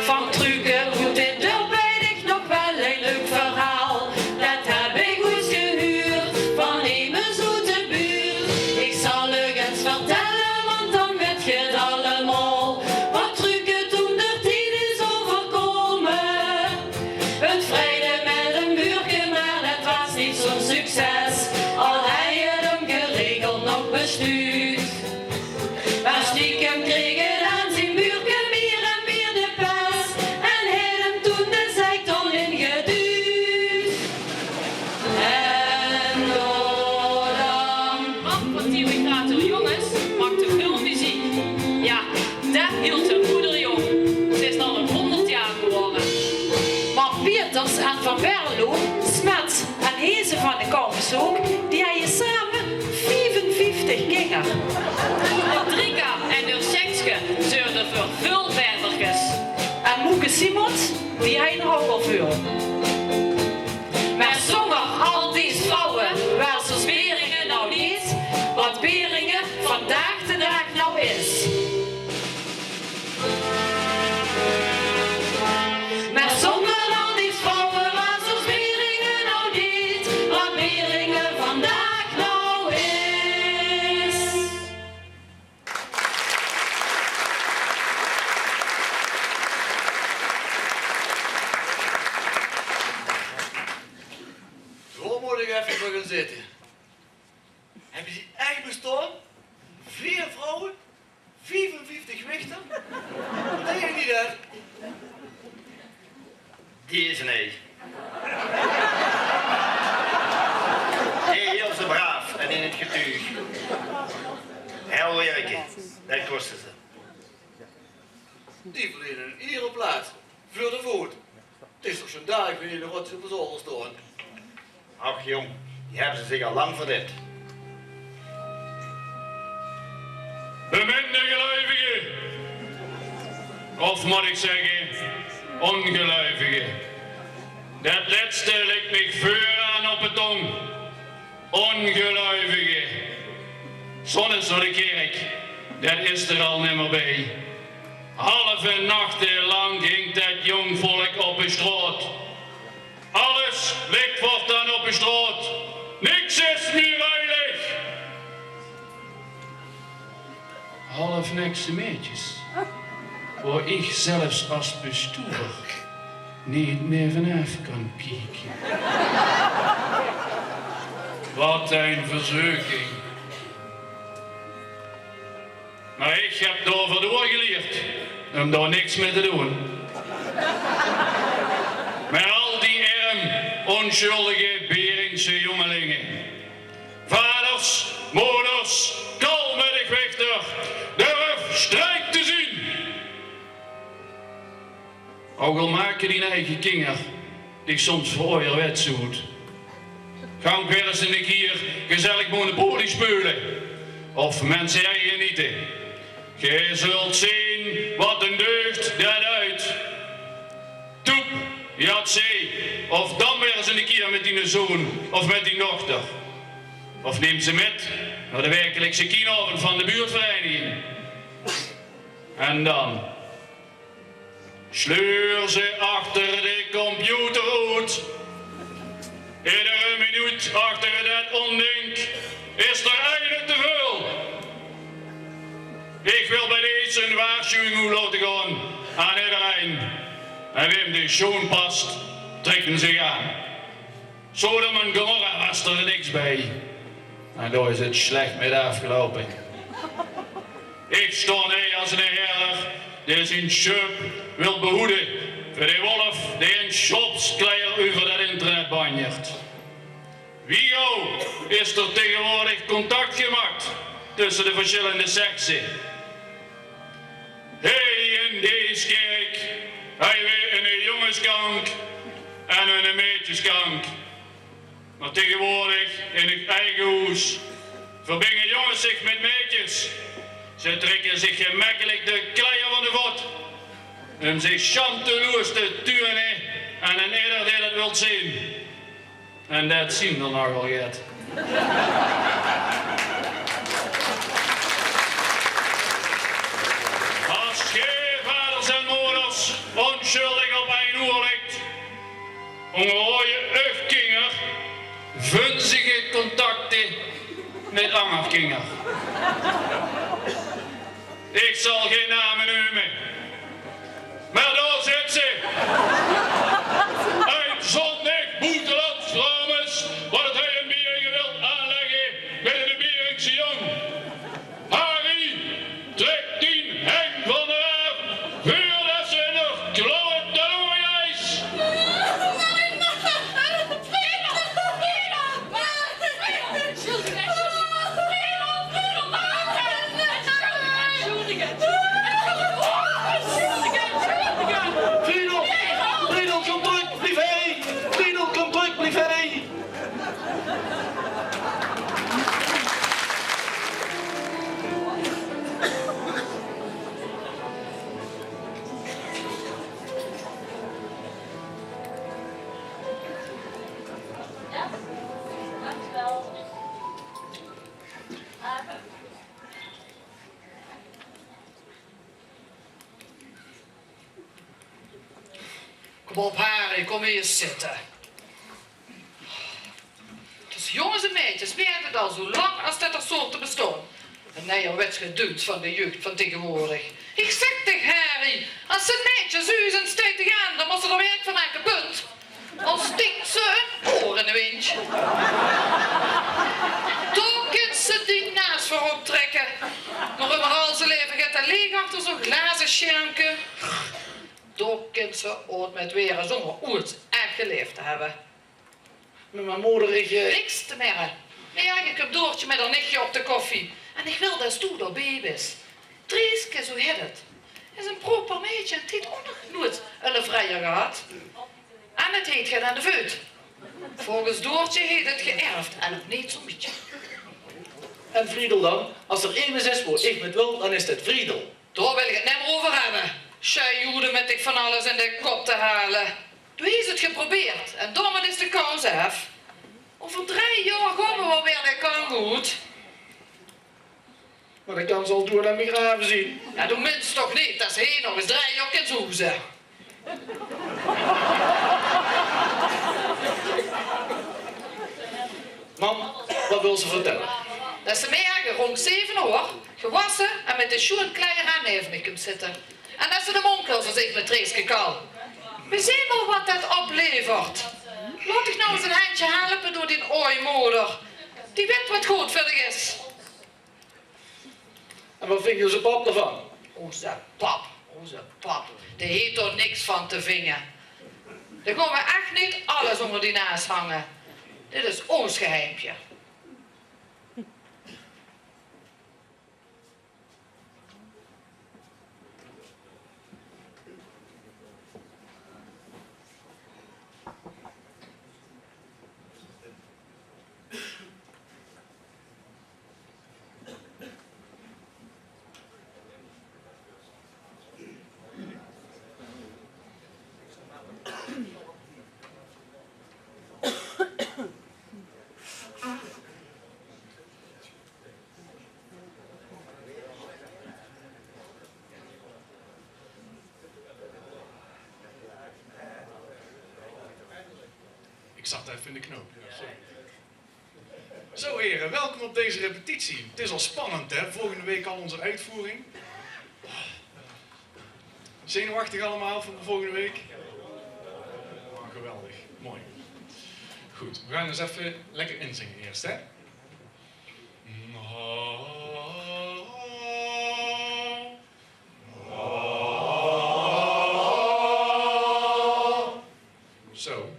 Van Truke moet dit doorbeidig nog wel een leuk verhaal. Dat heb ik goed gehuurd van een zoete buurt. Ik zal u eens vertellen, want dan weet je het allemaal. Wat Truke toen der tijd is overkomen. Een vrede met een buurtje, maar dat was niet zo'n succes. Al hij het hem geregeld nog bestuurd. Maar stiekem kreeg het aan zijn buurtje meer en meer de pas. En hij hem toen de zijton ingeduwd. En dan... Want die immigrator jongens maakte veel muziek. Ja, dat hield zijn moeder jong. Ze is al 100 jaar geworden. Maar Pieters en Van Berlo, Smets en Hezen van de Kampershoek, die hebben samen 55 kinderen. Rodrika en Ursekske zorgden voor veel verdertjes. En Moeke Simons, die hij er ook al veel. Maar zonder al deze vrouwen was zoals Beringen nou niet, wat Beringen vandaag de dag nou is. Maar zonder al die vrouwen was zoals Beringen nou niet, wat Beringen vandaag nou is. Zo moet ik even voor gaan zitten. Hebben ze echt bestaan? 4 vrouwen? 55 gewichten? Wat denk je niet dat? Die is nee. Heel zo braaf en in het getuig. Heel werken, dat kosten ze. Die verdienen een ereplaats. Voor de voet. Het is toch zo'n dag wanneer de rots op de zolder staan. Ach jong, die hebben ze zich al lang verdiend. Beminde gelovigen, of moet ik zeggen, ongelovigen. Dat laatste ligt mij vooraan op het tong. Ongelovigen. Zonnes door de kerk, dat is er al nimmer bij. Halve nachten lang ging dat jong volk op de straat. Alles ligt voortaan op de straat. Niks is meer veilig. Half niks meetjes. waar ik zelfs als bestuurder niet meer vanaf kan kijken. Wat een verzoeking. Maar ik heb daarvoor doorgeleerd om daar niks mee te doen. Met al die arm, onschuldige Beringse jongelingen. Vaders, moeders, kalm met de vechter, durf strijd te zien. Ook al maken die eigen kinger, die soms voor je wet zoet. Ga ik weer eens een keer gezellig Monopoly spelen. Of mensen eigen genieten. Je zult zien wat een deugd dat uit. Toep, Jatzee, of dan weer eens een keer met die zoon of met die dochter. Of neem ze met naar de wekelijkse kinoavond van de buurtvereniging. En dan sleur ze achter de computer uit. Iedere minuut achter dat ondink is er eigenlijk te veel. Ik wil bij deze een waarschuwing laten gaan aan iedereen. En wem de schoen past, trekken zich aan. Sodom en Gomorra was er niks bij. En daar is het slecht mee afgelopen. Ik sta niet als een herder die zijn schub wil behoeden voor de wolf die een shopskleier over dat internet banjert. Wiego is er tegenwoordig contact gemaakt tussen de verschillende seksen. Hij in deze kerk, hij weer in een jongenskank en in een meisjeskank. Maar tegenwoordig in het eigen huis verbinden jongens zich met meisjes. Ze trekken zich gemakkelijk de kleier van de voet om zich chanteloos te tunen en een ieder die dat wilt zien. En dat zien we nogal yet. Als je vaders en moeders onschuldig op een oor ligt, ongehoor je uchtkinger, vunzige contacten met angerkinger. Ik zal geen namen noemen, maar daar zit ze. Een zondig boeteland trouwens, wat hij een biering wil aanleggen bij de Beringse jong. Harry, trek die heng van de af, voordat ze nog klauwen te doen is. Friedel, kom terug, blijf heen! Friedel, kom terug, blijf heen! Kom op, Harry, kom hier zitten. Dus jongens en meisjes, wie heeft het al zo lang als dat er soorten bestaan? Een neerwets geduwd van de jeugd van tegenwoordig. Ik zeg tegen Harry, als ze netjes u zijn stijtig aan, dan moet ze er werk van maken, punt. Dan stikt ze een oor in de wind. Toen kunt ze die naast voor optrekken. Maar over al zijn leven gaat hij leeg achter zo'n glazen schenken. Toen kunt ze ooit met weer zonder ooit echt geleefd hebben. Met mijn moeder, Niks te merken. Nee, ik heb Doortje met haar nichtje op de koffie. En ik wil dat stoel door baby's. Drieske, zo heet het. Is een proper meisje en het heeft ook nog nooit een vrijer gehad. En het heet gaat aan de veut. Volgens Doortje heet het geërfd en ook niet zo'n beetje. En Friedel dan? Als er één is waar ik met wil, dan is het Friedel. Daar wil ik het niet meer over hebben. Sjajoede met ik van alles in de kop te halen. Toen is het geprobeerd en daarmee is de kous af. Over 3 jaar gaan we wel weer, dat kan goed. Maar dat kan ze al door naar mijn graven zien. Ja, doe minst toch niet, dat is heen nog eens 3 jaar in zoeken. Mam, wat wil ze vertellen? Dat ze mij rond 7 uur gewassen en met de schoen kleiner aan neven kunt zitten. En dat ze de monkels als ik met Treeske kal. We zien wel wat dat oplevert. Laat ik nou eens een handje helpen door die ooimoeder. Die weet wat goed voor je is. En wat vind je onze pap ervan? Onze pap. Die heeft er niks van te vingen. Daar gaan we echt niet alles onder die naast hangen. Dit is ons geheimpje. Ik zat even in de knoop. Zo heren, welkom op deze repetitie. Het is al spannend hè, volgende week al onze uitvoering. Zenuwachtig allemaal voor de volgende week? Oh, geweldig, mooi. Goed, we gaan eens even lekker inzingen eerst hè. Zo.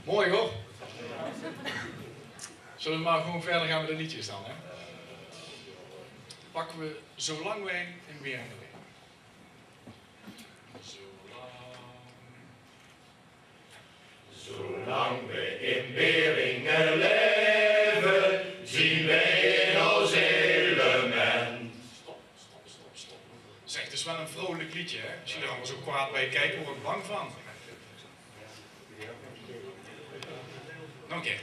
Mooi hoor. Zullen we maar gewoon verder gaan met de liedjes dan, hè? Pakken we Zolang wij in Beringen leven. Zolang we in Beringen leven, zien wij in ons element. Stop. Zeg, het is wel een vrolijk liedje, hè? Als jullie allemaal zo kwaad bij je kijken, word ik bang van. Nog een keer.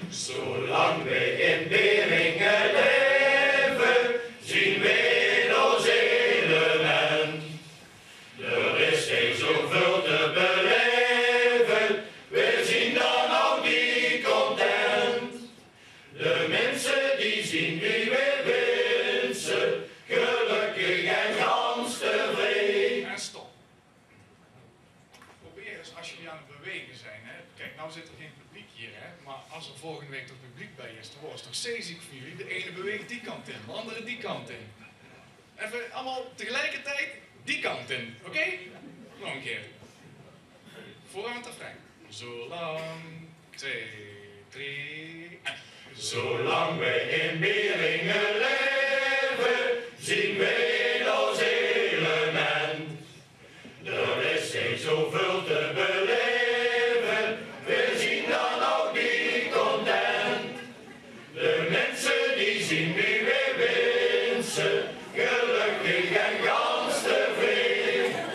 Zolang we in Beringen leven, zien we in ons element. Er is geen zoveel te beleven, we zien dan ook die content. De mensen die zien wie we wensen, gelukkig en gans tevreden. En stop. Probeer eens als jullie aan het bewegen zijn, hè. Kijk, nou zit er geen publiek hier, hè. Maar als er volgende week toch publiek bij is, dan wordt het toch zeeziek voor jullie. De ene beweegt die kant in, de andere die kant in. Even allemaal tegelijkertijd die kant in, oké? Nog een keer. Vooraan te vrij. Zolang, 2, 3, en... Zolang we in Beringen leven, zien we in ons element. Er is geen zoveel te beleven, we zien dan ook die content. De mensen die zien wie we wensen, gelukkig en gans tevreden.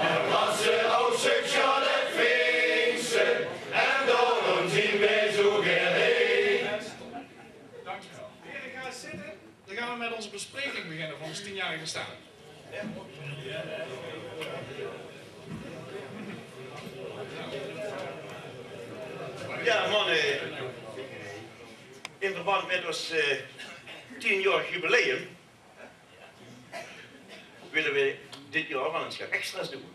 En wat ze ook sociaal en vinksen, en daarom zien wij zo gereden. Dankjewel. Heren, ga eens zitten. Dan gaan we met onze bespreking beginnen van ons 10-jarige bestaan. Ja, mannen, in verband met ons 10-jarig jubileum willen we dit jaar wel eens wat extra's doen.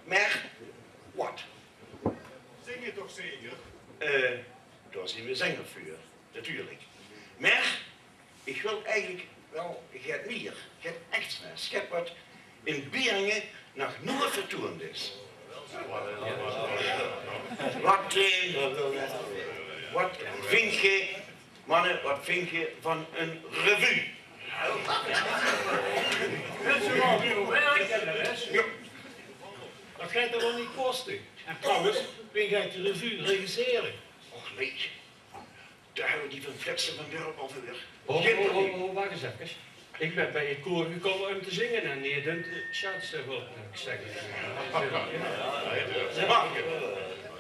Maar wat? Zing je toch zeker? Daar zien we zanger voor, natuurlijk. Maar ik wil eigenlijk wel het meer, het extra's, het wat in Beringen nog nooit vertoond is. Wat vind je, mannen, wat vind je van een revue? Mensen gaan hier werken, de rest. Ja. Dat gaat er wel niet kosten. En trouwens, wie gaat de revue regisseren? Och nee, Daar hebben we die van Flexen van Burp al weer. Wacht eens even. Ik ben bij het koor gekomen om te zingen en niet om te schatsen, wil ik zeggen.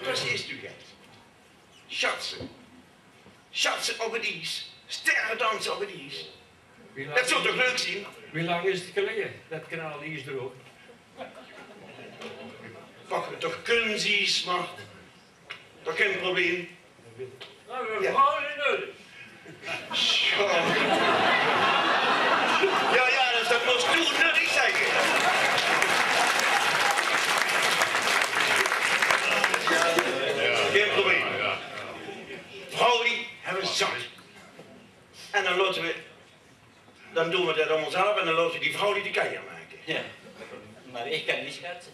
Precies, u hebt. Schatsen. Schatsen op het ijs. Sterren dansen op het ijs. Dat zou toch leuk zien? Wie lang is het geleden? Dat kanaal is droog. Pak we toch kunstijs, maar dat geen probleem. Nou, we hebben gewoon niet nodig. Ja, dus dat moest toen nuttig zeggen. Geen probleem. Vrouw die hebben we zat. En dan laten we, dan doen we dat allemaal zelf en dan laten we die vrouw die kan maken. Ja, maar ik kan niet schatsen.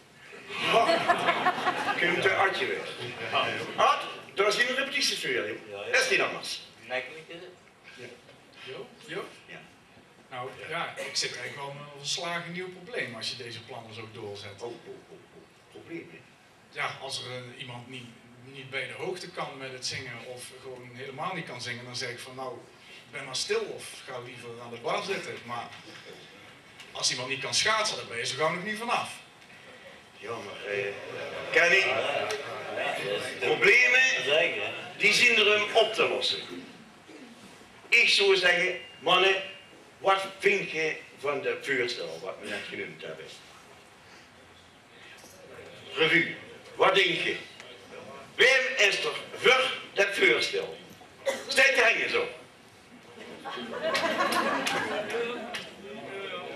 Kun je hem ter Adje weg. Ad, daar is een repetitievuur, joh. Dat is niet anders. Makkelijk is het. Jo? Ja. Nou ja, ik zit eigenlijk wel met een verslagen nieuw probleem als je deze plannen zo doorzet. Probleem, hè? Ja, als er iemand niet bij de hoogte kan met het zingen of gewoon helemaal niet kan zingen, dan zeg ik van nou, ben maar stil of ga liever aan de bar zitten. Maar als iemand niet kan schaatsen, dan ben je zo gauw nog niet vanaf. Ja, maar Kenny, problemen, die zien er om op te lossen. Ik zou zeggen, mannen, wat vind je van de vuurstel, wat we net genoemd hebben? Revue, wat denk je? Wim is er voor dat vuurstel. Steek te hangen zo.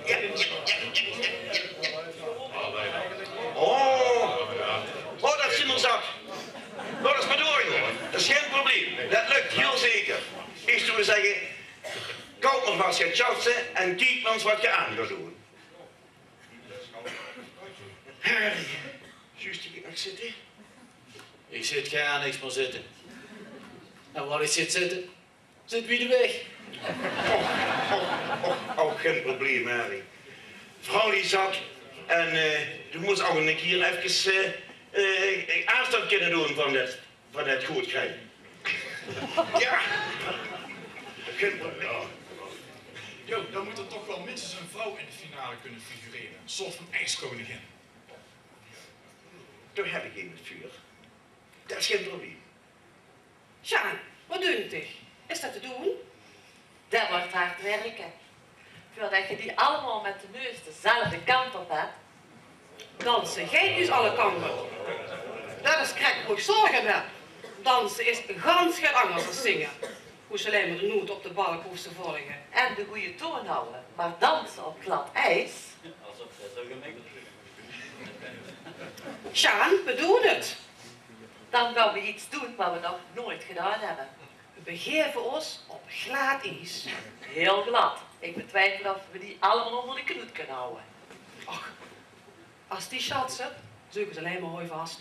Ja. Oh, dat is in ons af. Dat is maar door, joh. Dat is geen probleem. Dat lukt heel zeker. Ik zou zeggen, koop nog wat je chatsen en kijk maar eens wat je aan gaat doen. Juist, ik nog zitten. Ik zit geen niks meer zitten. En waar ik zit zitten, zit wie de weg. Oh, geen probleem, Harry. Vrouw die zat en je moest ook een keer even aanstand kunnen doen van het goed krijgen. Ja. Geen probleem. Jo, dan moet er toch wel minstens een vrouw in de finale kunnen figureren. Een soort van ijskoningin. Daar heb ik geen met vuur. Dat is geen probleem. Sjaan, wat doe je toch? Is dat te doen? Dat wordt hard werken. Voordat je die allemaal met de neus dezelfde kant op hebt. Dansen, gij is alle kanten. Dat is krek hoe ik zorgen heb. Dansen is gans geen anders dan zingen. Hoe ze alleen maar de noot op de balk hoeft te volgen. En de goede toon houden. Maar dansen op glad ijs. Alsof dat zo gemakkelijk is. Sjaan, we doen het. Dan gaan we iets doen wat we nog nooit gedaan hebben. We begeven ons op glad ijs. Heel glad. Ik betwijfel of we die allemaal onder de knoet kunnen houden. Ach, als die schatsen, zoeken ze alleen maar hooi vast.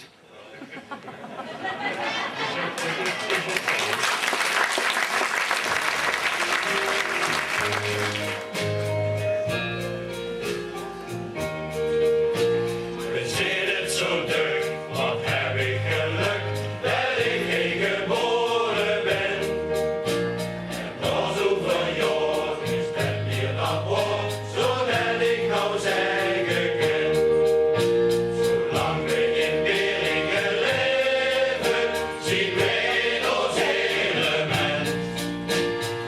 We zitten zo druk, wat heb ik geluk dat ik hier geboren ben. En na zoveel jaar is het meer dan waar, zodat ik nou zeggen kan. Zolang we in Beringen leven, zien wij in ons element.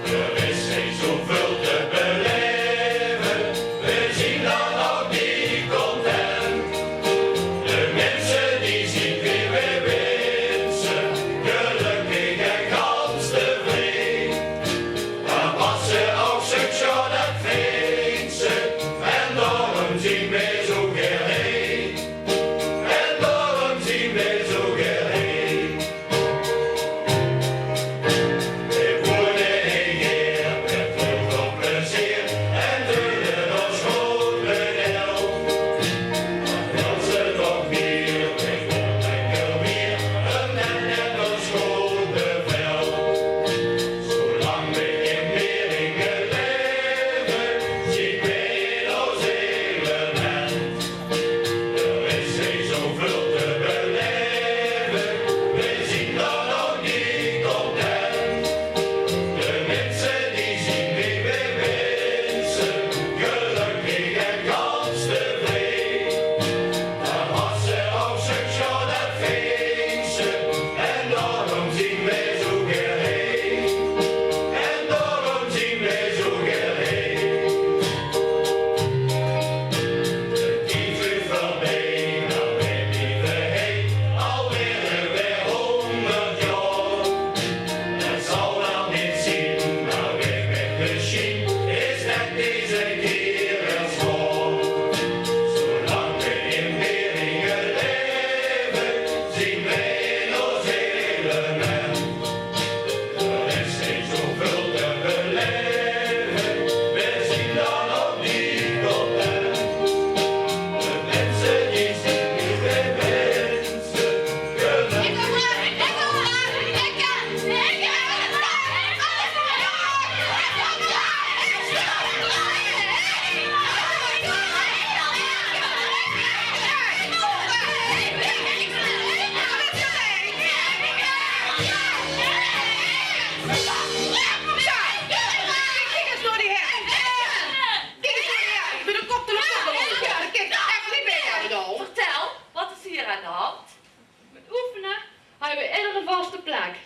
Er is geen zoveel te beleven. gelijk.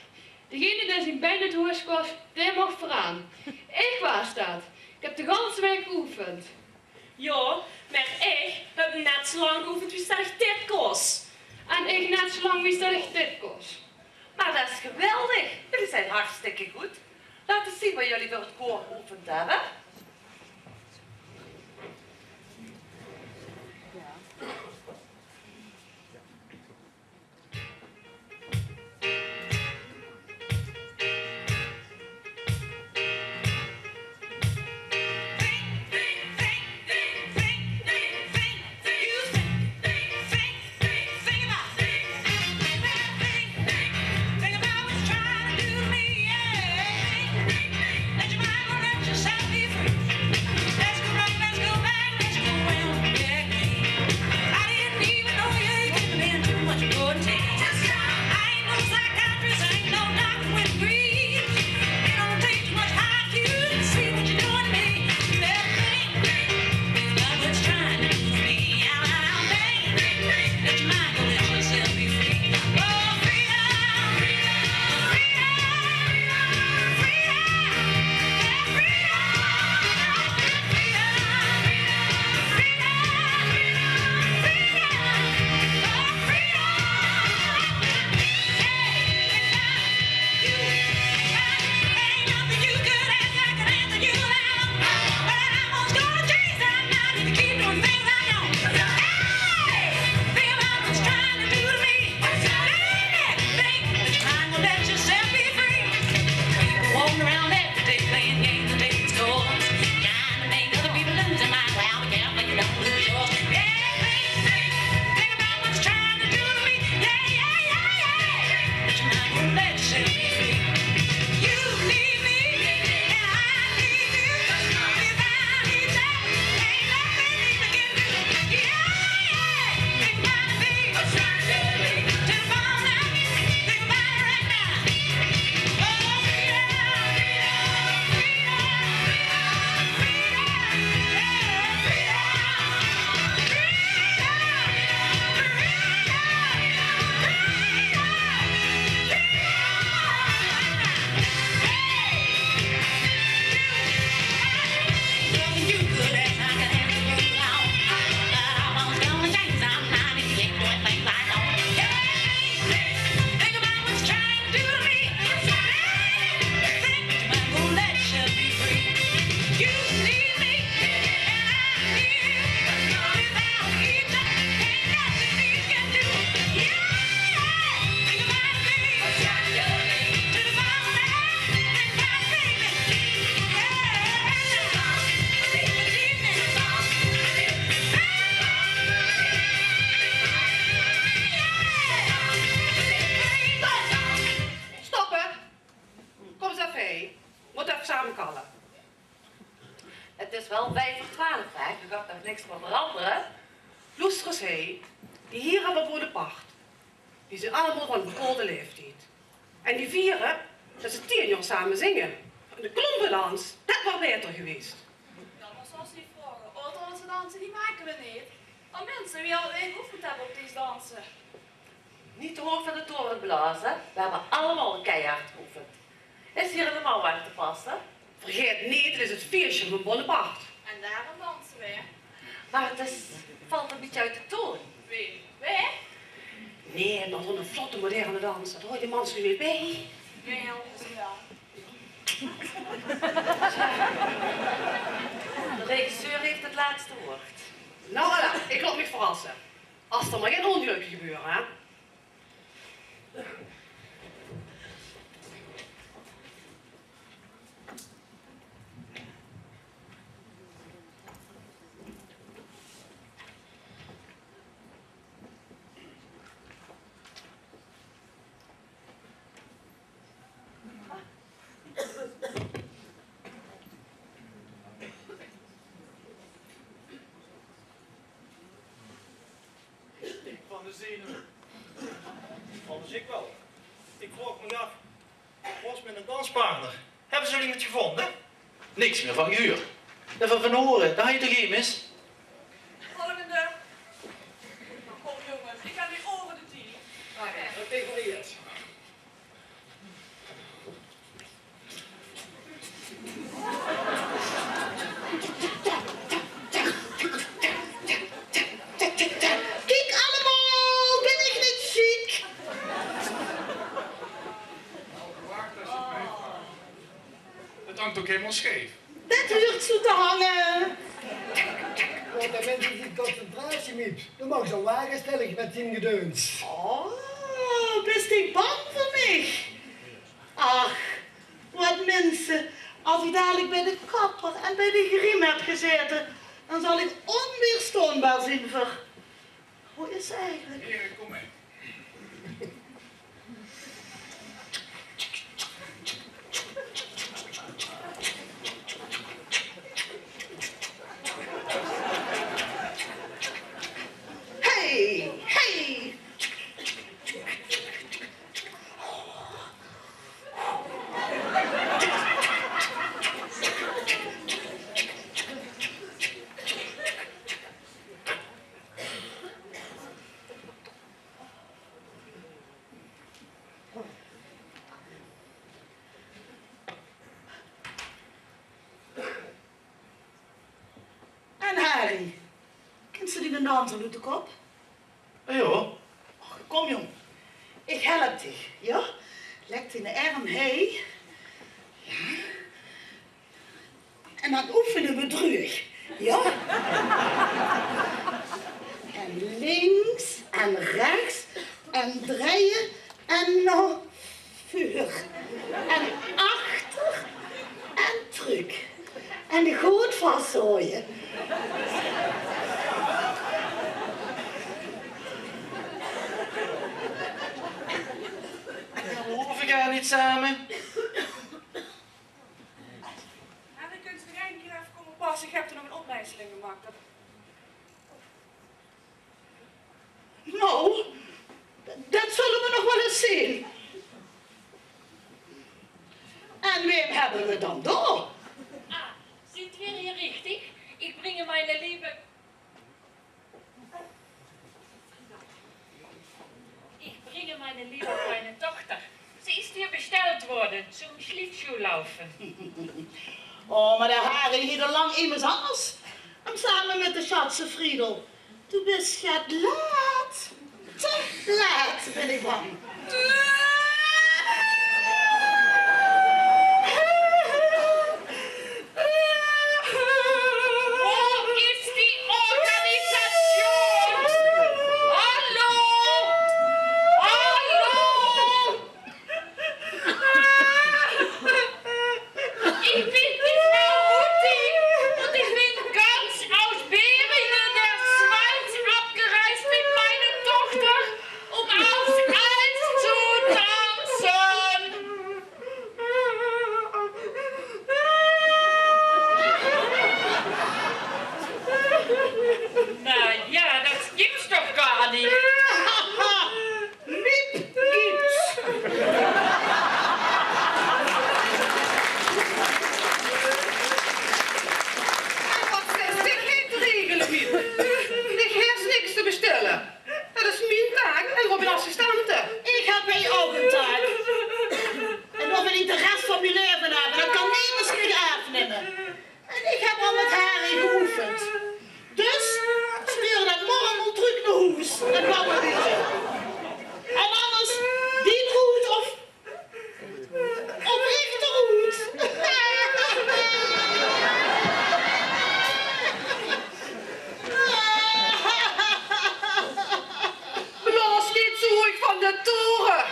Degene die zijn been het huis kost, die mag vooraan. Ik was dat. Ik heb de hele week geoefend. Ja, maar ik heb net zo lang geoefend wie dat ik dit kost. En ik net zo lang wie dat ik dit kost. Maar dat is geweldig. Jullie zijn hartstikke goed. Laten zien wat jullie voor het koor geoefend hebben. Het is wel 5 voor 12, hè? Je gaat nog niks meer veranderen. Loesters hij, die hier hebben Bonaparte. Die zijn allemaal van de oude leeftijd. En die vieren, dat ze 10 jaar samen zingen. En de klompendans, dat was beter geweest. Ja, maar zoals die vragen, oudere dansen, die maken we niet. Maar mensen die al één geoefend hebben op deze dansen. Niet te hoog van de toren blazen. We hebben allemaal keihard geoefend. Is hier een mouw aan te passen? Vergeet niet, het is het feestje van Bonaparte. En daarom dansen we. Maar het valt een beetje uit de toon. Wie? Wij? Nee, nog zo'n vlotte moderne dans. Daar hoort die man nu weer bij. Wij helpen ze wel. De regisseur heeft het laatste woord. Nou voilà, ik laat me verrassen. Als er maar geen ongelukken gebeuren, hè. Van de zenuwen. Anders ik wel. Ik vroeg me af, was met een danspartner. Hebben jullie het gevonden? Niks meer van Guur. Dat van Horen, daar had je toch geen mis? Volgende. Nou, kom jongens, ik heb nu over de 10. Dat decoreert. helemaal scheef. Dat hoort zo te hangen. Want dat mensen die concentratie niet. Dan mag zo'n wagenstelling met zijn gedeuns. Oh, best ik bang voor mij? Ach, wat mensen. Als ik dadelijk bij de kapper en bij de griem heb gezeten, dan zal ik onweerstaanbaar zijn voor... Hoe is het eigenlijk? Erik, kom mee. Hey, hey! En Harry, kent ze die de naam zo uit de kop? Ja. Kom jong, ik help dich, ja? Lekt in de arm, hey. Ja. En dan oefenen we terug, ja? En links en rechts en draaien en nog vuur. En achter en terug. En goed vastzooien. Of ik ga niet samen. En dan kunt u nog één keer even komen passen. Ik heb er nog een opleiding gemaakt. Nou, dat zullen we nog wel eens zien. En wem hebben we dan daar? Ah, sind wir hier richtig? Ich bringe meine liebe... Ich bringe meine liebe kleine Tochter. Sie ist hier bestellt worden zum Schlittschuhlaufen. Oh, maar de Harry hier al lang immers anders. En samen met de schatse Friedel. Du bist gaat laat. Te laat ben ik bang. Wo ist die Organisation? Hallo? Hallo? Ich bin die Frau Mutti und ich bin ganz aus Beringen der Schweiz abgereist mit meiner Tochter, um aufs Eis zu tanzen. Na ja, das gibt's doch gar nicht. Miep gibt's. En wat is dit niet te regelen, Miep? Ik heb niks te bestellen. Dat is mijn taak en ik ben assistente. Ik heb mijn ook een taak. En of we niet de rest van mijn leven hebben, dat kan niemand zich afnemen. En ik heb al met Harry geoefend. Dus stuur dat morgen terug naar huis. Dat gaan we weer doen. En anders die route of ik de route. Blaas niet zo ik van de toren.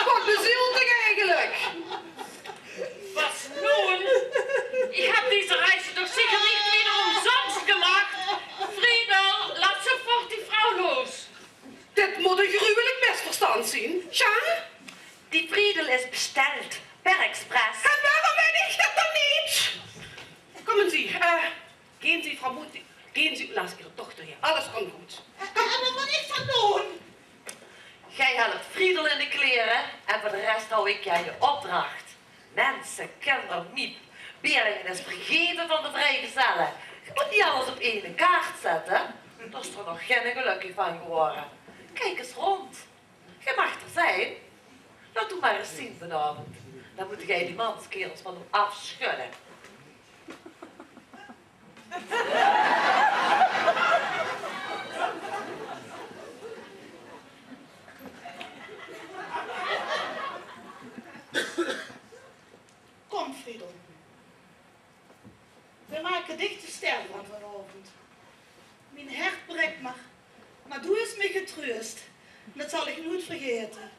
Wat bezielt ik eigenlijk? Was nun? Ich habe diese Reise doch sicher nicht wieder umsonst gemacht. Friedel, lass sofort die Frau los. Dit moet een gruwelijk misverstand zien. Jean? Die Friedel is besteld per express. En waarom weet ik dat dan niet? Kommen Sie, gehen Sie, Frau Mutti. Gehen Sie, lass Ihre Tochter hier. Alles komt goed. En wat ik van doen? Jij helpt Friedel in de kleren en voor de rest hou ik jij de opdracht. Mensen, kinderen, Miep. Beringen is vergeten van de vrijgezellen. Je moet niet alles op één kaart zetten. Er is er nog geen gelukkig van geworden. Kijk eens rond. Je mag er zijn. Nou, doe maar eens zien vanavond. Dan moet jij die manskerels van hem afschudden. Kom, Friedel. troost. Dat zal ik nooit vergeten.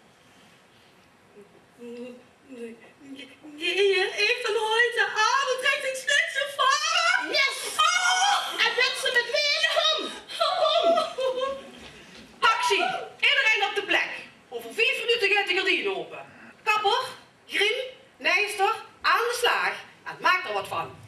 Je heeft van heute Abend richting Schlitsen fahren? Yes! Oh! En dat ze met weer kom! Kom! Actie! Iedereen op de plek. Over 4 minuten gaat de gordijn open. Kapper, Griem, Nijster, aan de slag. En maak er wat van.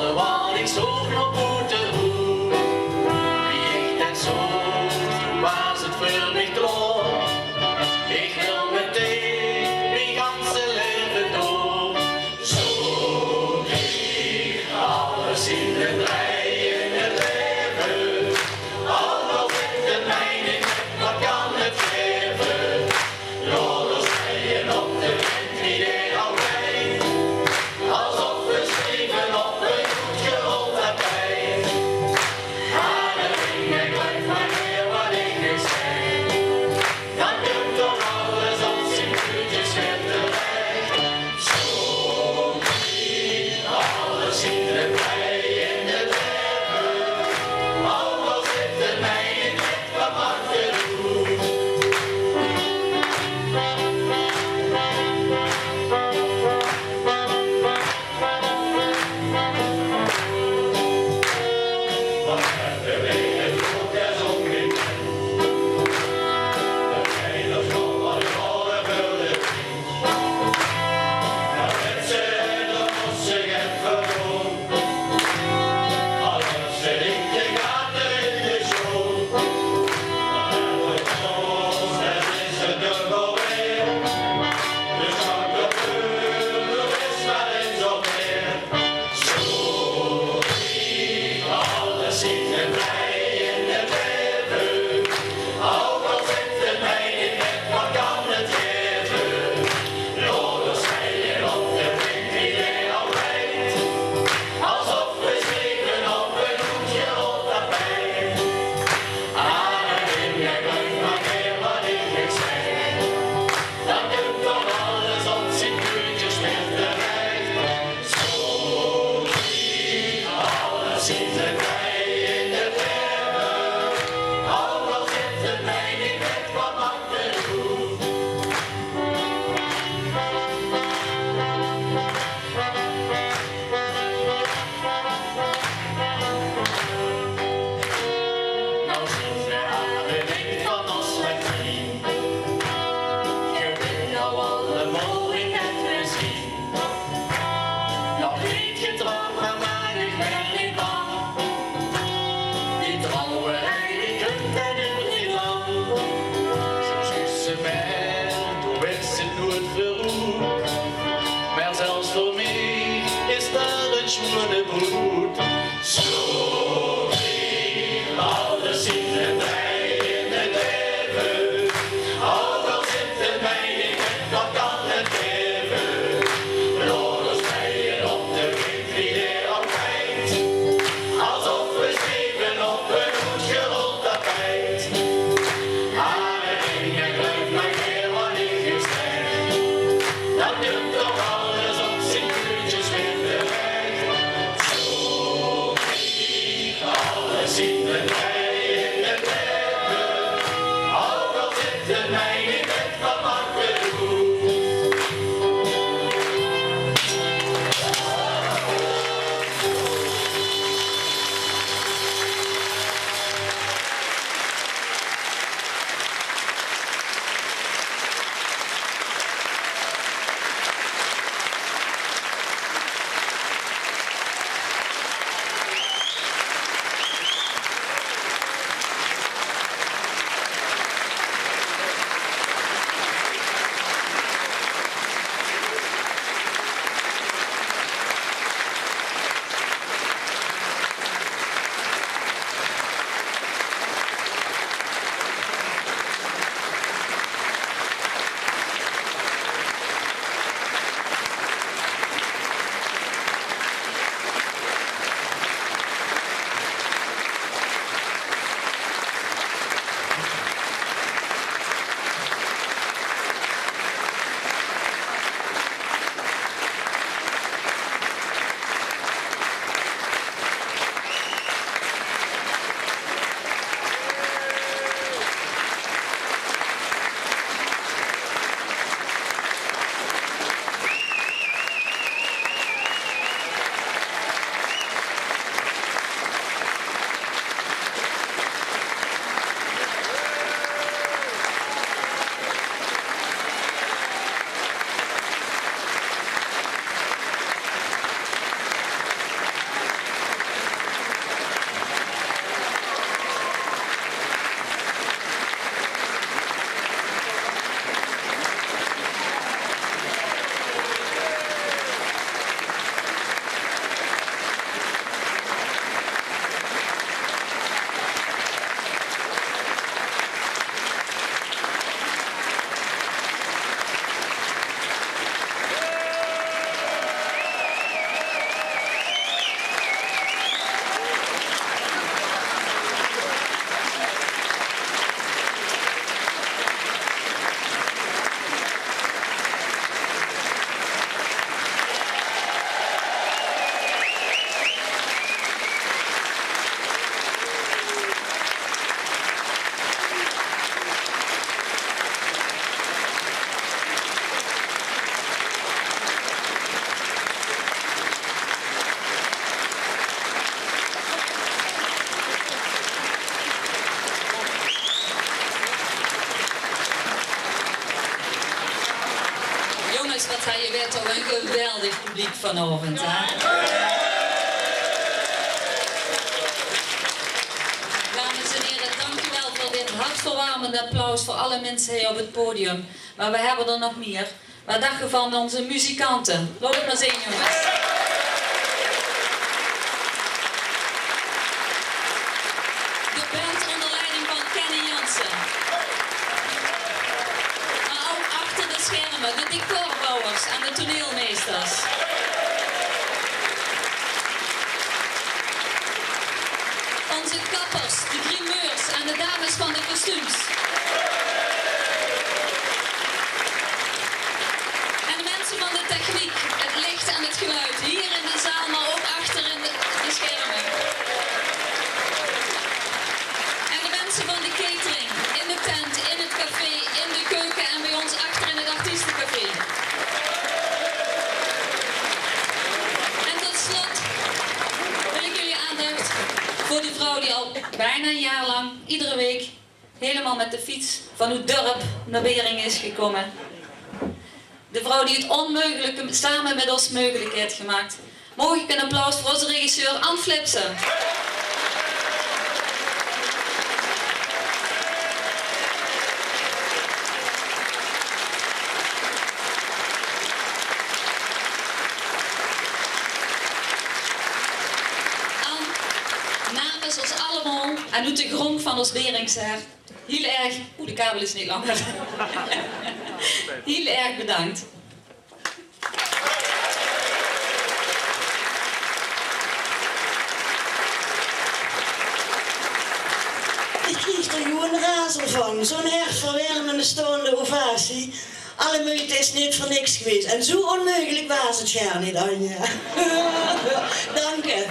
alle wat ik zocht nog moeten doen. Wie ik net zocht, toen was het voor mij klaar. Ik wil meteen mijn ganse leven door. Zo ik alles in de rij in het leven. Al zit het mij niet, wat kan het geven? Rollen rijden op de wind, wie deed altijd. Alsof we schreven op een goed gerold tapijt. Herinnering, ik blijf maar weer wat ik niet zeg. Dan komt toch alles op zijn puntjes weer terecht. Zo niet alles in de rij in het leven. Al zit het mij niet, wat mag je doen? Wat hebben wij het goed der zon gekend? De kleiners nog wat ik alle wilde vriend. Maar met z'n de mosse en verloon. Alles zit ik de gaten in de school. Maar het ons, het is het dubbel weer. De zwakke kleur is maar eens op neer. Zo alles in het mij in het leven. Al zit het mij niet met, wat kan het geven? Rollen rijden op de wind, wie deed altijd. Alsof we schreven op een goed gerold tapijt. Herinnering, ik blijf maar weer wat ik niet zeg. Dan komt toch alles op zijn puntjes weer terecht. Zo alles in het mij in het leven. Al zit het mij niet met, wat mag je doen? Nou zit de herinnering van ons met vriend. Je weet nou alle mooiheid weer zien. Nog niet getrouwd, maar ik ben niet bang. Die trouwerij, die kunt er nu niet lang. Zo is ze mij, toen is het nooit verroerd. Maar zelfs voor mij is daar een schone brood. Zo alles in het mij in het leven. Al zit het mij niet met, wat kan het geven? Rollen rijden op de wind, wie deed altijd. Ja, je bent toch een geweldig publiek vanavond, hè? Dames en heren, dank u wel voor dit hartverwarmende applaus voor alle mensen hier op het podium. Maar we hebben er nog meer. Wat dacht je van onze muzikanten? Laat het maar zien, jongens. De band onder leiding van Kenny Jansen. Maar ook achter de schermen, de decorbouwers en de toneelmeesters. Onze kappers, de grimeurs en de dames van de kostuums. En de mensen van de techniek, het licht en het geluid. Hier in de zaal, maar ook achter in de schermen. En de mensen van de catering, in de tent, in het café, in de keuken en bij ons achter in het artiestencafé. En tot slot wil ik jullie aandacht voor die vrouw die al bijna een jaar lang, iedere week, helemaal met de fiets van uw dorp naar Bering is gekomen. De vrouw die het onmogelijke samen met ons mogelijk heeft gemaakt. Mogen ik een applaus voor onze regisseur Ann Flipsen. Namens ons allemaal en uit de grond van ons Beringshart heel erg... Oeh, de kabel is niet langer. Heel erg bedankt. Ik kreeg er gewoon razel van. Zo'n herfstverwarmende staande ovatie. Alle moeite is niet voor niks geweest. En zo onmogelijk was het jaar niet, Anja. Dank je.